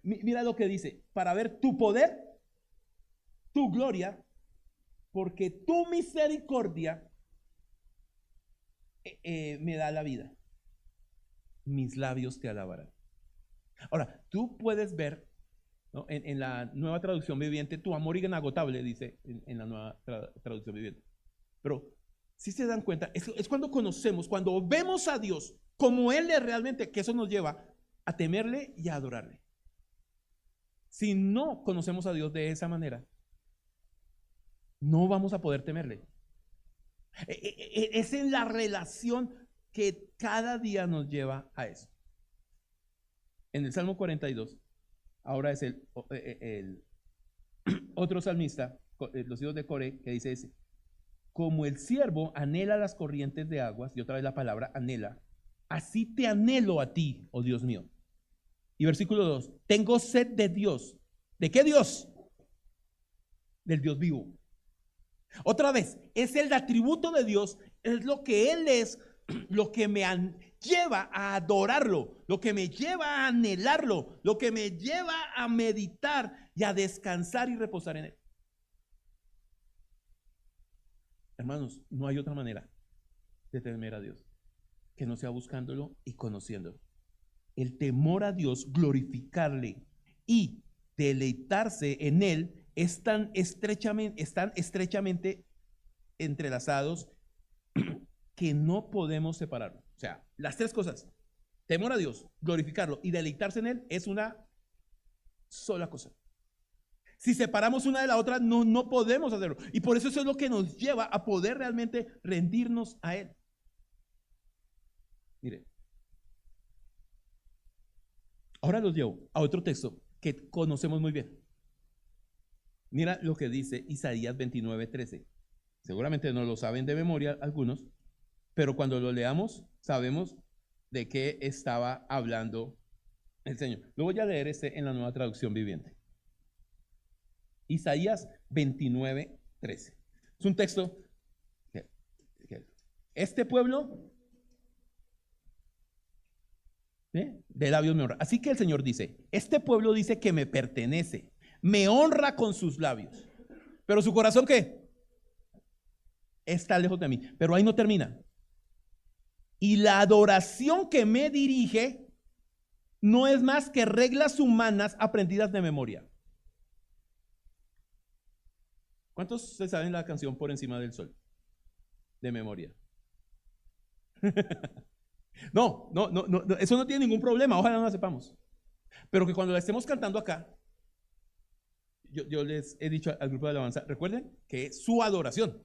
Mira lo que dice, para ver tu poder, tu gloria, porque tu misericordia me da la vida. Mis labios te alabarán. Ahora, tú puedes ver, ¿no? En la nueva traducción viviente, tu amor inagotable, dice en la nueva traducción viviente. Pero si se dan cuenta, es cuando conocemos, cuando vemos a Dios como Él es realmente, que eso nos lleva a temerle y a adorarle. Si no conocemos a Dios de esa manera, no vamos a poder temerle. Es en la relación que cada día nos lleva a eso. En el Salmo 42, ahora es el otro salmista, los hijos de Coré, que dice ese, como el siervo anhela las corrientes de aguas, y otra vez la palabra anhela, así te anhelo a ti, oh Dios mío. Y versículo 2, tengo sed de Dios. ¿De qué Dios? Del Dios vivo. Otra vez, es el atributo de Dios, es lo que Él es, lo que me lleva a adorarlo, lo que me lleva a anhelarlo, lo que me lleva a meditar y a descansar y reposar en Él. Hermanos, no hay otra manera de temer a Dios que no sea buscándolo y conociéndolo. El temor a Dios, glorificarle y deleitarse en Él están estrechamente entrelazados que no podemos separarlos. O sea, las tres cosas, temor a Dios, glorificarlo y deleitarse en Él, es una sola cosa. Si separamos una de la otra, no podemos hacerlo. Y por eso es lo que nos lleva a poder realmente rendirnos a Él. Mire, ahora los llevo a otro texto que conocemos muy bien. Mira lo que dice Isaías 29:13. Seguramente no lo saben de memoria algunos, pero cuando lo leamos sabemos de qué estaba hablando el Señor. Lo voy a leer en la nueva traducción viviente. Isaías 29:13. Es un texto que este pueblo de labios me honra. Así que el Señor dice, este pueblo dice que me pertenece, me honra con sus labios, pero su corazón ¿qué? Está lejos de mí. Pero ahí no termina. Y la adoración que me dirige no es más que reglas humanas aprendidas de memoria. ¿Cuántos se saben la canción Por encima del sol? De memoria. No, eso no tiene ningún problema, ojalá no la sepamos. Pero que cuando la estemos cantando acá, yo les he dicho al grupo de alabanza, recuerden que es su adoración.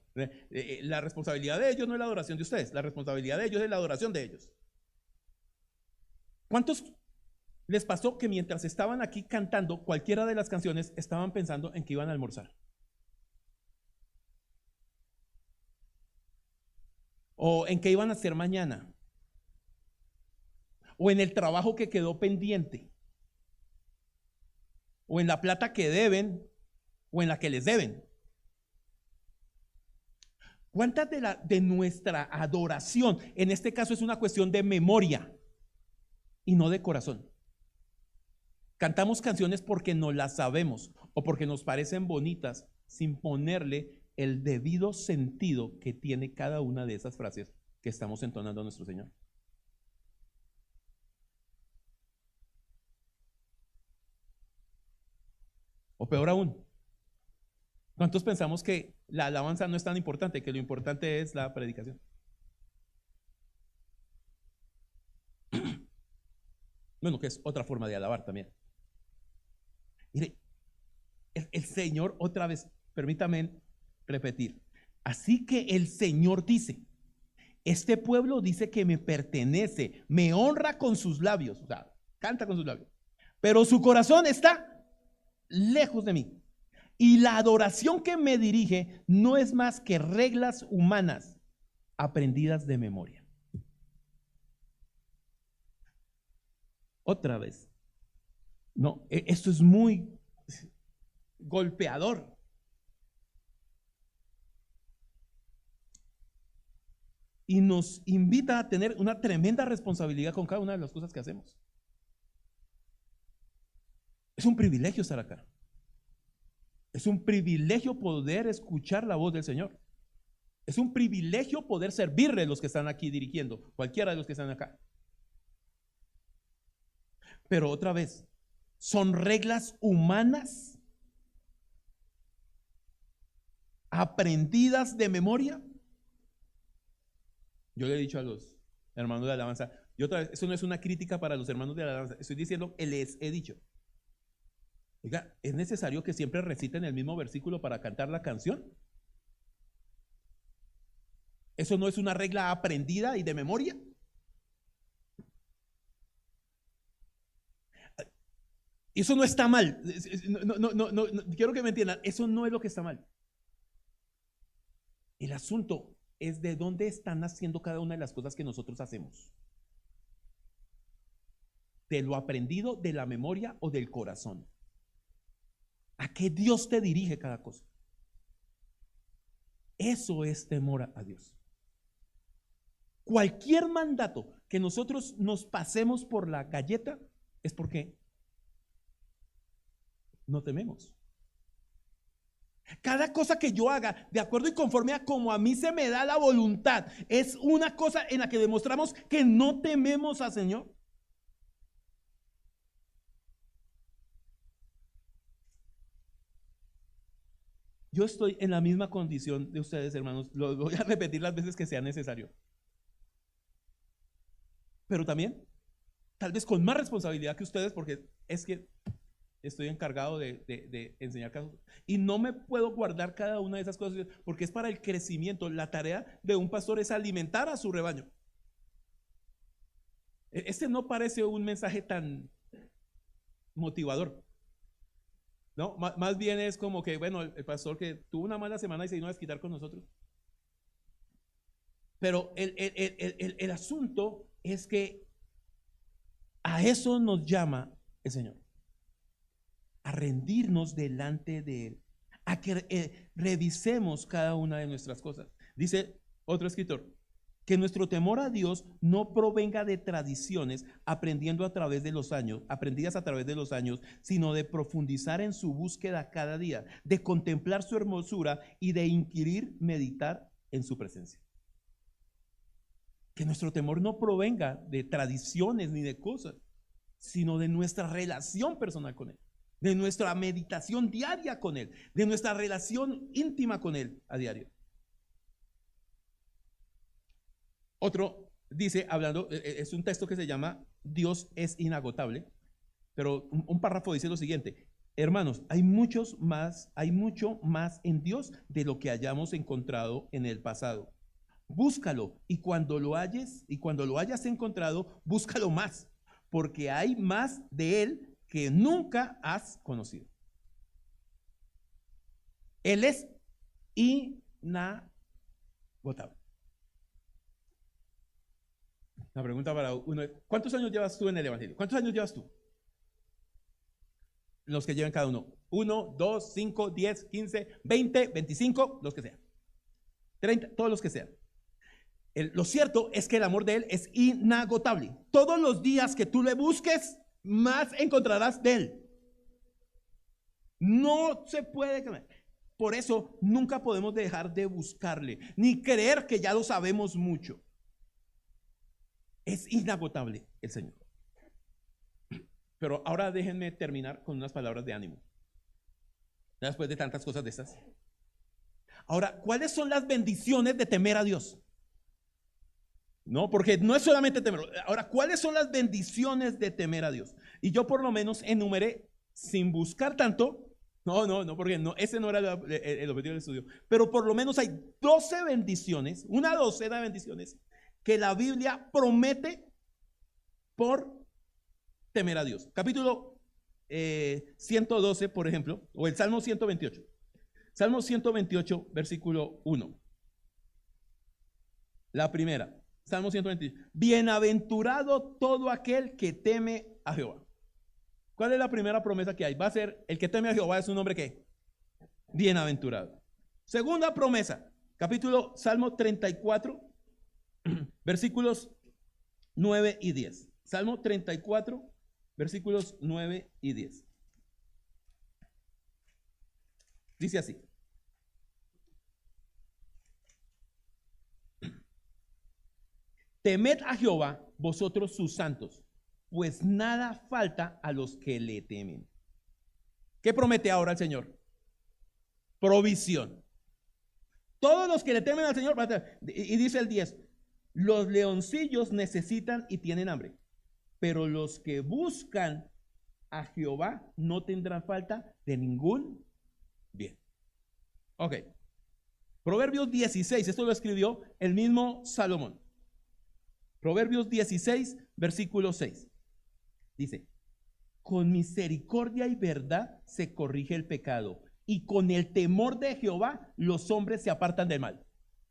La responsabilidad de ellos no es la adoración de ustedes, la responsabilidad de ellos es la adoración de ellos. ¿Cuántos les pasó que mientras estaban aquí cantando cualquiera de las canciones, estaban pensando en que iban a almorzar? O en qué iban a hacer mañana, o en el trabajo que quedó pendiente, o en la plata que deben, o en la que les deben. ¿Cuántas de nuestra adoración, en este caso es una cuestión de memoria y no de corazón? Cantamos canciones porque no las sabemos o porque nos parecen bonitas sin ponerle el debido sentido que tiene cada una de esas frases que estamos entonando a nuestro Señor. O peor aún, ¿cuántos pensamos que la alabanza no es tan importante, que lo importante es la predicación? Bueno, que es otra forma de alabar también. Mire, el Señor, otra vez, permítame repetir. Así que el Señor dice, este pueblo dice que me pertenece, me honra con sus labios, o sea, canta con sus labios. pero su corazón está lejos de mí. Y la adoración que me dirige no es más que reglas humanas aprendidas de memoria. Otra vez. No, esto es muy golpeador. Y nos invita a tener una tremenda responsabilidad con cada una de las cosas que hacemos. Es un privilegio estar acá. Es un privilegio poder escuchar la voz del Señor. Es un privilegio poder servirle a los que están aquí dirigiendo, cualquiera de los que están acá. Pero otra vez, son reglas humanas aprendidas de memoria. Yo le he dicho a los hermanos de alabanza, y otra vez, eso no es una crítica para los hermanos de alabanza, estoy diciendo, les he dicho. Oiga, ¿es necesario que siempre reciten el mismo versículo para cantar la canción? ¿Eso no es una regla aprendida y de memoria? Eso no está mal. No, quiero que me entiendan, eso no es lo que está mal. El asunto es de dónde están haciendo cada una de las cosas que nosotros hacemos. ¿De lo aprendido, de la memoria o del corazón? ¿A qué Dios te dirige cada cosa? Eso es temor a Dios. Cualquier mandato que nosotros nos pasemos por la galleta es porque no tememos. Cada cosa que yo haga de acuerdo y conforme a como a mí se me da la voluntad es una cosa en la que demostramos que no tememos al Señor. Yo estoy en la misma condición de ustedes, hermanos. Lo voy a repetir las veces que sea necesario. Pero también, tal vez con más responsabilidad que ustedes, porque es que estoy encargado de enseñar casos. Y no me puedo guardar cada una de esas cosas, porque es para el crecimiento. La tarea de un pastor es alimentar a su rebaño. Este no parece un mensaje tan motivador. No, más bien es como que, bueno, el pastor que tuvo una mala semana y se vino a desquitar con nosotros. Pero el asunto es que a eso nos llama el Señor. A rendirnos delante de Él. A que revisemos cada una de nuestras cosas. Dice otro escritor, que nuestro temor a Dios no provenga de tradiciones aprendidas a través de los años, sino de profundizar en su búsqueda cada día, de contemplar su hermosura y de inquirir, meditar en su presencia. Que nuestro temor no provenga de tradiciones ni de cosas, sino de nuestra relación personal con Él, de nuestra meditación diaria con Él, de nuestra relación íntima con Él a diario. Otro dice, hablando, es un texto que se llama Dios es inagotable, pero un párrafo dice lo siguiente: hermanos, hay mucho más en Dios de lo que hayamos encontrado en el pasado. Búscalo y cuando lo hayas encontrado, búscalo más, porque hay más de Él que nunca has conocido. Él es inagotable. La pregunta para uno es, ¿cuántos años llevas tú en el Evangelio? ¿Cuántos años llevas tú? Los que llevan cada uno. 1, 2, 5, 10, 15, 20, 25, los que sean. 30, todos los que sean. Lo cierto es que el amor de Él es inagotable. Todos los días que tú le busques, más encontrarás de Él. No se puede cambiar. Por eso nunca podemos dejar de buscarle, ni creer que ya lo sabemos mucho. Es inagotable el Señor. Pero ahora déjenme terminar con unas palabras de ánimo. Después de tantas cosas de estas. Ahora, ¿cuáles son las bendiciones de temer a Dios? No, porque no es solamente temer. Ahora, ¿cuáles son las bendiciones de temer a Dios? Y yo por lo menos enumeré, sin buscar tanto. No, porque no, ese no era el objetivo del estudio. Pero por lo menos hay 12 bendiciones, una docena de bendiciones que la Biblia promete por temer a Dios. Capítulo 112, por ejemplo, o el Salmo 128. Salmo 128, versículo 1. La primera, Salmo 128. Bienaventurado todo aquel que teme a Jehová. ¿Cuál es la primera promesa que hay? Va a ser, el que teme a Jehová es un hombre que bienaventurado. Segunda promesa, capítulo Salmo 34, versículos 9 y 10. Salmo 34, versículos 9 y 10. Dice así. Temed a Jehová, vosotros sus santos, pues nada falta a los que le temen. ¿Qué promete ahora el Señor? Provisión. Todos los que le temen al Señor, y dice el 10, los leoncillos necesitan y tienen hambre, pero los que buscan a Jehová no tendrán falta de ningún bien. Ok. Proverbios 16, esto lo escribió el mismo Salomón. Proverbios 16, versículo 6. Dice, con misericordia y verdad se corrige el pecado, y con el temor de Jehová los hombres se apartan del mal.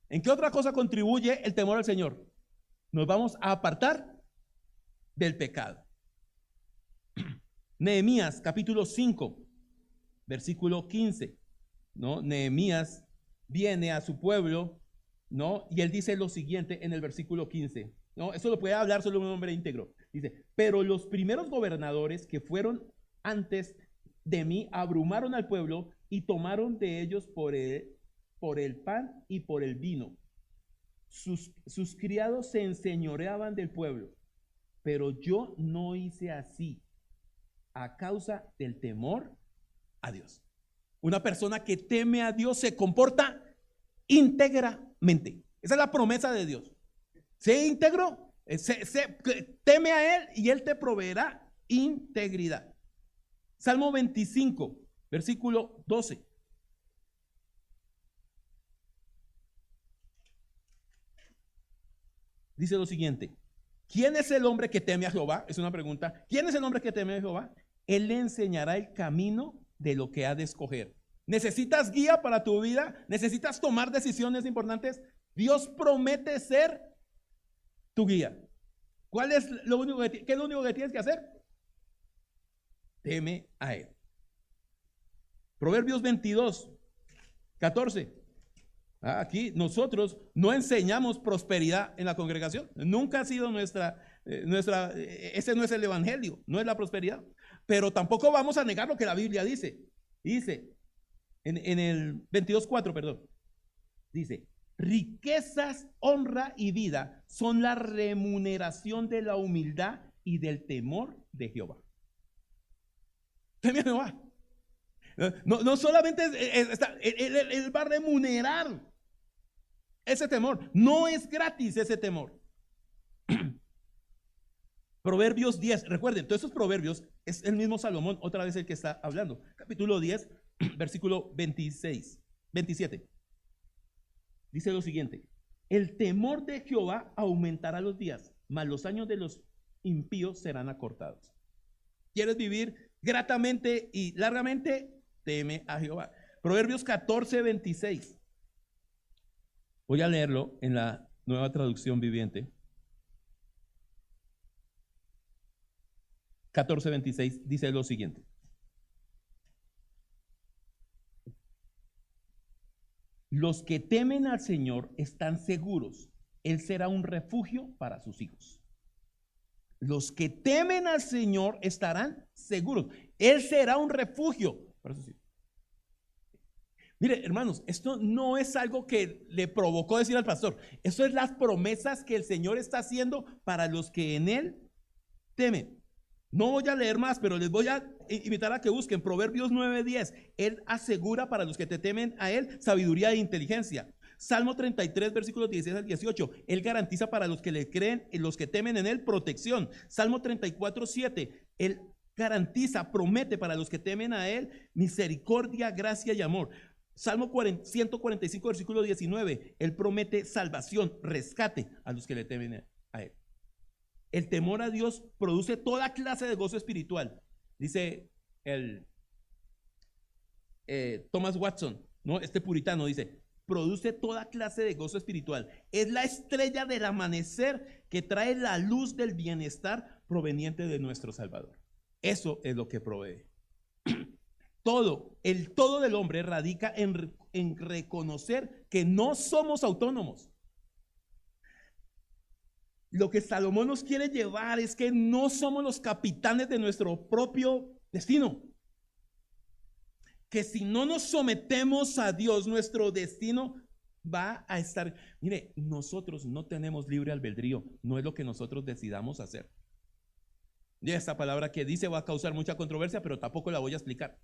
¿En qué otra cosa contribuye el temor al Señor? Nos vamos a apartar del pecado. Nehemías capítulo 5, versículo 15. ¿No? Nehemías viene a su pueblo, ¿no? Y él dice lo siguiente en el versículo 15. ¿No? Eso lo puede hablar solo un hombre íntegro. Dice, pero los primeros gobernadores que fueron antes de mí abrumaron al pueblo y tomaron de ellos por el pan y por el vino. Sus criados se enseñoreaban del pueblo, pero yo no hice así a causa del temor a Dios. Una persona que teme a Dios se comporta íntegramente. Esa es la promesa de Dios. Sé íntegro, teme a Él y Él te proveerá integridad. Salmo 25, versículo 12. Dice lo siguiente: ¿quién es el hombre que teme a Jehová? Es una pregunta. ¿Quién es el hombre que teme a Jehová? Él le enseñará el camino de lo que ha de escoger. ¿Necesitas guía para tu vida? ¿Necesitas tomar decisiones importantes? Dios promete ser tu guía. ¿Qué es lo único que tienes que hacer? Teme a Él. Proverbios 22, 14. Aquí nosotros no enseñamos prosperidad en la congregación. Nunca ha sido ese no es el evangelio, no es la prosperidad. Pero tampoco vamos a negar lo que la Biblia dice. Dice en el 22:4, perdón. Dice, riquezas, honra y vida son la remuneración de la humildad y del temor de Jehová. Teme a Jehová. No solamente él va a remunerar ese temor. No es gratis ese temor. Proverbios 10, recuerden, todos esos proverbios es el mismo Salomón, otra vez el que está hablando. Capítulo 10, versículo 27. Dice lo siguiente: el temor de Jehová aumentará los días, mas los años de los impíos serán acortados. ¿Quieres vivir gratamente y largamente? Teme a Jehová. Proverbios 14, 26. Voy a leerlo en la Nueva Traducción Viviente. 14, 26 dice lo siguiente: los que temen al Señor están seguros. Él será un refugio para sus hijos. Los que temen al Señor estarán seguros. Él será un refugio para sus hijos. Mire, hermanos, esto no es algo que le provocó decir al pastor. Esto es las promesas que el Señor está haciendo para los que en Él temen. No voy a leer más, pero les voy a invitar a que busquen Proverbios 9:10. Él asegura para los que te temen a Él sabiduría e inteligencia. Salmo 33, versículos 16 al 18. Él garantiza para los que le creen, los que temen en Él, protección. Salmo 34, 7. Él garantiza, promete para los que temen a Él misericordia, gracia y amor. Salmo 145, versículo 19. Él promete salvación, rescate a los que le temen a Él. El temor a Dios produce toda clase de gozo espiritual. Dice el Thomas Watson, ¿no? Este puritano dice: produce toda clase de gozo espiritual. Es la estrella del amanecer que trae la luz del bienestar proveniente de nuestro Salvador. Eso es lo que provee. El todo del hombre radica en reconocer que no somos autónomos. Lo que Salomón nos quiere llevar es que no somos los capitanes de nuestro propio destino. Que si no nos sometemos a Dios, nuestro destino va a estar. Mire, nosotros no tenemos libre albedrío, no es lo que nosotros decidamos hacer. Y esta palabra que dice va a causar mucha controversia, pero tampoco la voy a explicar.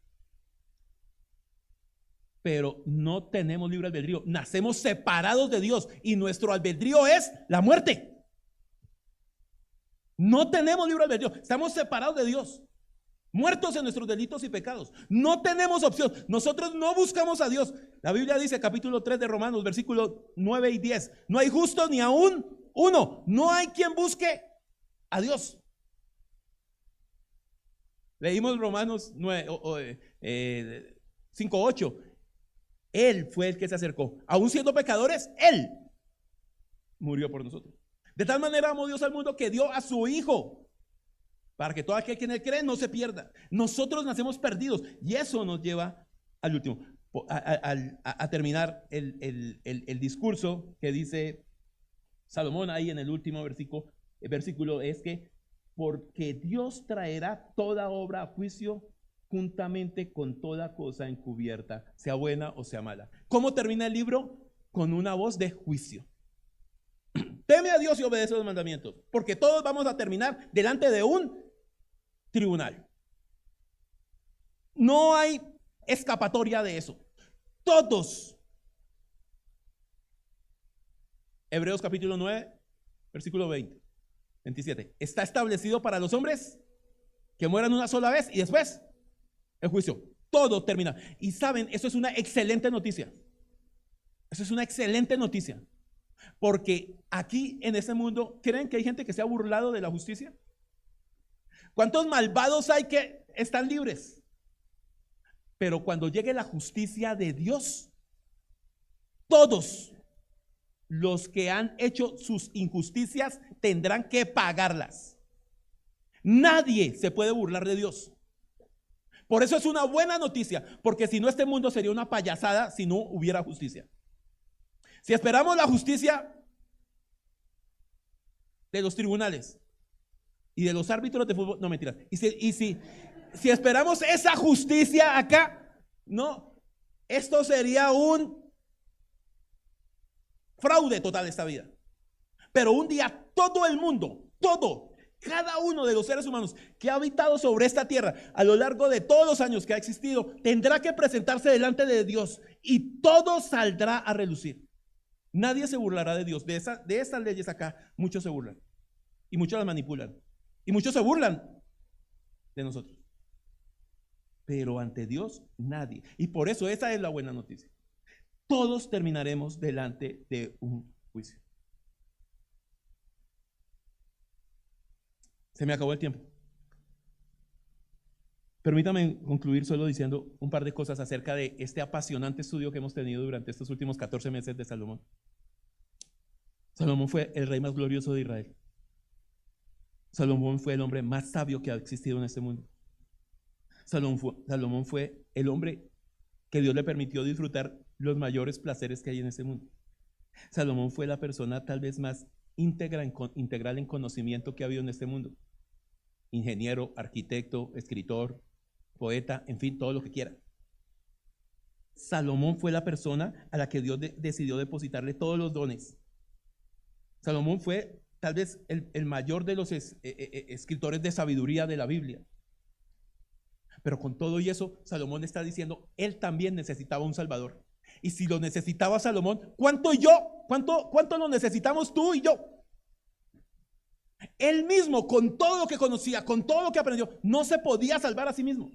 Pero no tenemos libre albedrío, nacemos separados de Dios y nuestro albedrío es la muerte. No tenemos libre albedrío, estamos separados de Dios, muertos en nuestros delitos y pecados. No tenemos opción, nosotros no buscamos a Dios. La Biblia dice, capítulo 3 de Romanos, versículos 9 y 10: no hay justo ni aún uno, no hay quien busque a Dios. Leímos Romanos 5:8. Él fue el que se acercó, aún siendo pecadores, Él murió por nosotros. De tal manera amó Dios al mundo que dio a su Hijo, para que todo aquel que en Él cree no se pierda. Nosotros nacemos perdidos, y eso nos lleva al último, a terminar el discurso que dice Salomón ahí en el último versículo, es que porque Dios traerá toda obra a juicio juntamente con toda cosa encubierta, sea buena o sea mala. ¿Cómo termina el libro? Con una voz de juicio. Teme a Dios y obedece los mandamientos, porque todos vamos a terminar delante de un tribunal. No hay escapatoria de eso. Todos. Hebreos capítulo 9, versículo 27. Está establecido para los hombres que mueran una sola vez y después el juicio. Todo termina. Y saben, eso es una excelente noticia. Eso es una excelente noticia. Porque aquí en este mundo, ¿creen que hay gente que se ha burlado de la justicia? ¿Cuántos malvados hay que están libres? Pero cuando llegue la justicia de Dios, todos los que han hecho sus injusticias tendrán que pagarlas. Nadie se puede burlar de Dios. Por eso es una buena noticia, porque si no, este mundo sería una payasada si no hubiera justicia. Si esperamos la justicia de los tribunales y de los árbitros de fútbol, no, mentiras. Y si esperamos esa justicia acá, no, esto sería un fraude total esta vida. Pero un día todo el mundo, cada uno de los seres humanos que ha habitado sobre esta tierra a lo largo de todos los años que ha existido, tendrá que presentarse delante de Dios y todo saldrá a relucir. Nadie se burlará de Dios. De estas leyes acá, muchos se burlan y muchos las manipulan y muchos se burlan de nosotros. Pero ante Dios, nadie. Y por eso esa es la buena noticia. Todos terminaremos delante de un juicio. Se me acabó el tiempo. Permítame concluir solo diciendo un par de cosas acerca de este apasionante estudio que hemos tenido durante estos últimos 14 meses de Salomón. Salomón fue el rey más glorioso de Israel. Salomón fue el hombre más sabio que ha existido en este mundo. Salomón fue el hombre que Dios le permitió disfrutar los placeres que hay en este mundo. Salomón fue la persona tal vez más integral en conocimiento que ha habido en este mundo. Ingeniero, arquitecto, escritor, poeta, en fin, todo lo que quiera. Salomón fue la persona a la que Dios decidió depositarle todos los dones. Salomón fue tal vez el mayor de los escritores de sabiduría de la Biblia. Pero con todo y eso, Salomón está diciendo, él también necesitaba un Salvador. Y si lo necesitaba Salomón, ¿cuánto lo necesitamos tú y yo? Él mismo, con todo lo que conocía, con todo lo que aprendió, no se podía salvar a sí mismo.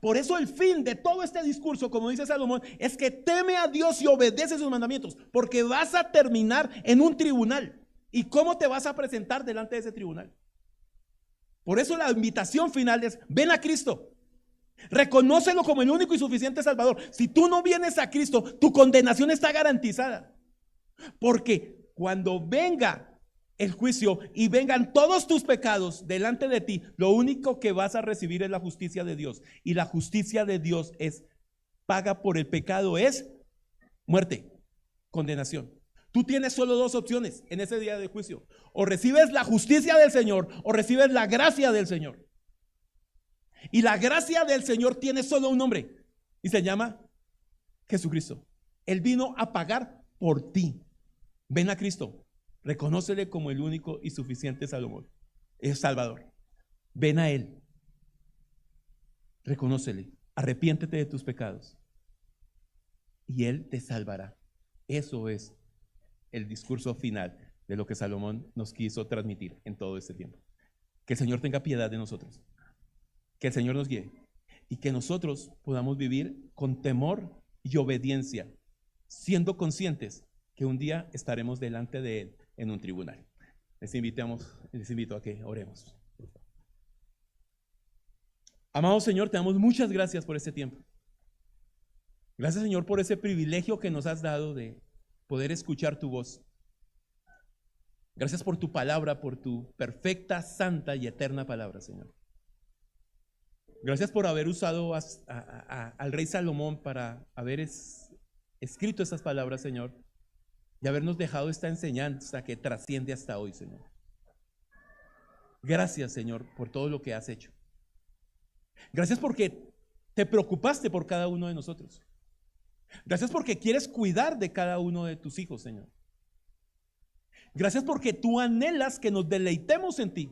Por eso el fin de todo este discurso, como dice Salomón, es que teme a Dios y obedece sus mandamientos, porque vas a terminar en un tribunal. ¿Y cómo te vas a presentar delante de ese tribunal? Por eso la invitación final es, ven a Cristo. Reconócelo como el único y suficiente Salvador. Si tú no vienes a Cristo, tu condenación está garantizada. Porque cuando venga el juicio y vengan todos tus pecados delante de ti, lo único que vas a recibir es la justicia de Dios. Y la justicia de Dios es paga por el pecado, es muerte, condenación. Tú tienes solo dos opciones en ese día de juicio: o recibes la justicia del Señor o recibes la gracia del Señor. Y la gracia del Señor tiene solo un nombre y se llama Jesucristo. Él vino a pagar por ti. Ven a Cristo, reconócele como el único y suficiente Salvador. Ven a Él, reconócele, arrepiéntete de tus pecados y Él te salvará. Eso es el discurso final de lo que Salomón nos quiso transmitir en todo este tiempo. Que el Señor tenga piedad de nosotros, que el Señor nos guíe y que nosotros podamos vivir con temor y obediencia, siendo conscientes que un día estaremos delante de Él en un tribunal. Les invito a que oremos. Amado Señor, te damos muchas gracias por este tiempo. Gracias, Señor, por ese privilegio que nos has dado de poder escuchar tu voz. Gracias por tu palabra, por tu perfecta, santa y eterna palabra, Señor. Gracias por haber usado al rey Salomón para haber escrito estas palabras, Señor, y habernos dejado esta enseñanza que trasciende hasta hoy, Señor. Gracias, Señor, por todo lo que has hecho. Gracias porque te preocupaste por cada uno de nosotros. Gracias porque quieres cuidar de cada uno de tus hijos, Señor. Gracias porque tú anhelas que nos deleitemos en ti,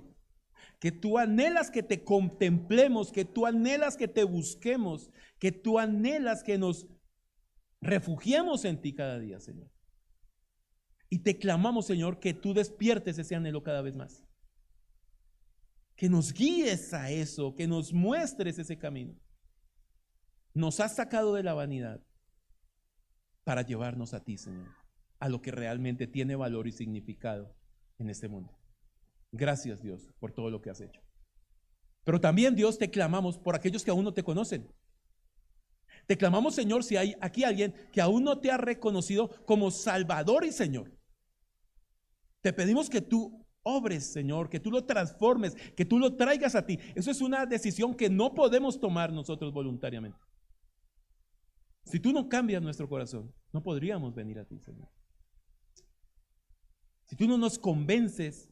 que tú anhelas que te contemplemos, que tú anhelas que te busquemos, que tú anhelas que nos refugiemos en ti cada día, Señor. Y te clamamos, Señor, que tú despiertes ese anhelo cada vez más. Que nos guíes a eso, que nos muestres ese camino. Nos has sacado de la vanidad para llevarnos a ti, Señor, a lo que realmente tiene valor y significado en este mundo. Gracias, Dios, por todo lo que has hecho. Pero también, Dios, te clamamos por aquellos que aún no te conocen. Te clamamos, Señor, si hay aquí alguien que aún no te ha reconocido como Salvador y Señor. Te pedimos que tú obres, Señor, que tú lo transformes, que tú lo traigas a ti. Eso es una decisión que no podemos tomar nosotros voluntariamente. Si tú no cambias nuestro corazón, no podríamos venir a ti, Señor. Si tú no nos convences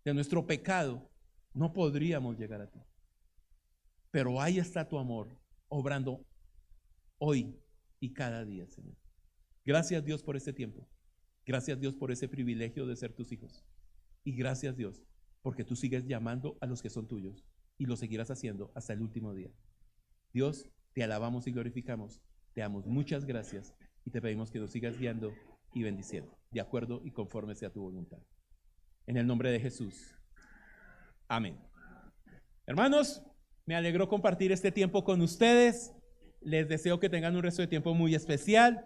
de nuestro pecado, no podríamos llegar a ti. Pero ahí está tu amor, obrando hoy y cada día, Señor. Gracias, Dios, por este tiempo. Gracias, Dios, por ese privilegio de ser tus hijos. Y gracias, Dios, porque tú sigues llamando a los que son tuyos y lo seguirás haciendo hasta el último día. Dios, te alabamos y glorificamos. Te damos muchas gracias y te pedimos que nos sigas guiando y bendiciendo, de acuerdo y conforme sea tu voluntad. En el nombre de Jesús. Amén. Hermanos, me alegró compartir este tiempo con ustedes. Les deseo que tengan un resto de tiempo muy especial.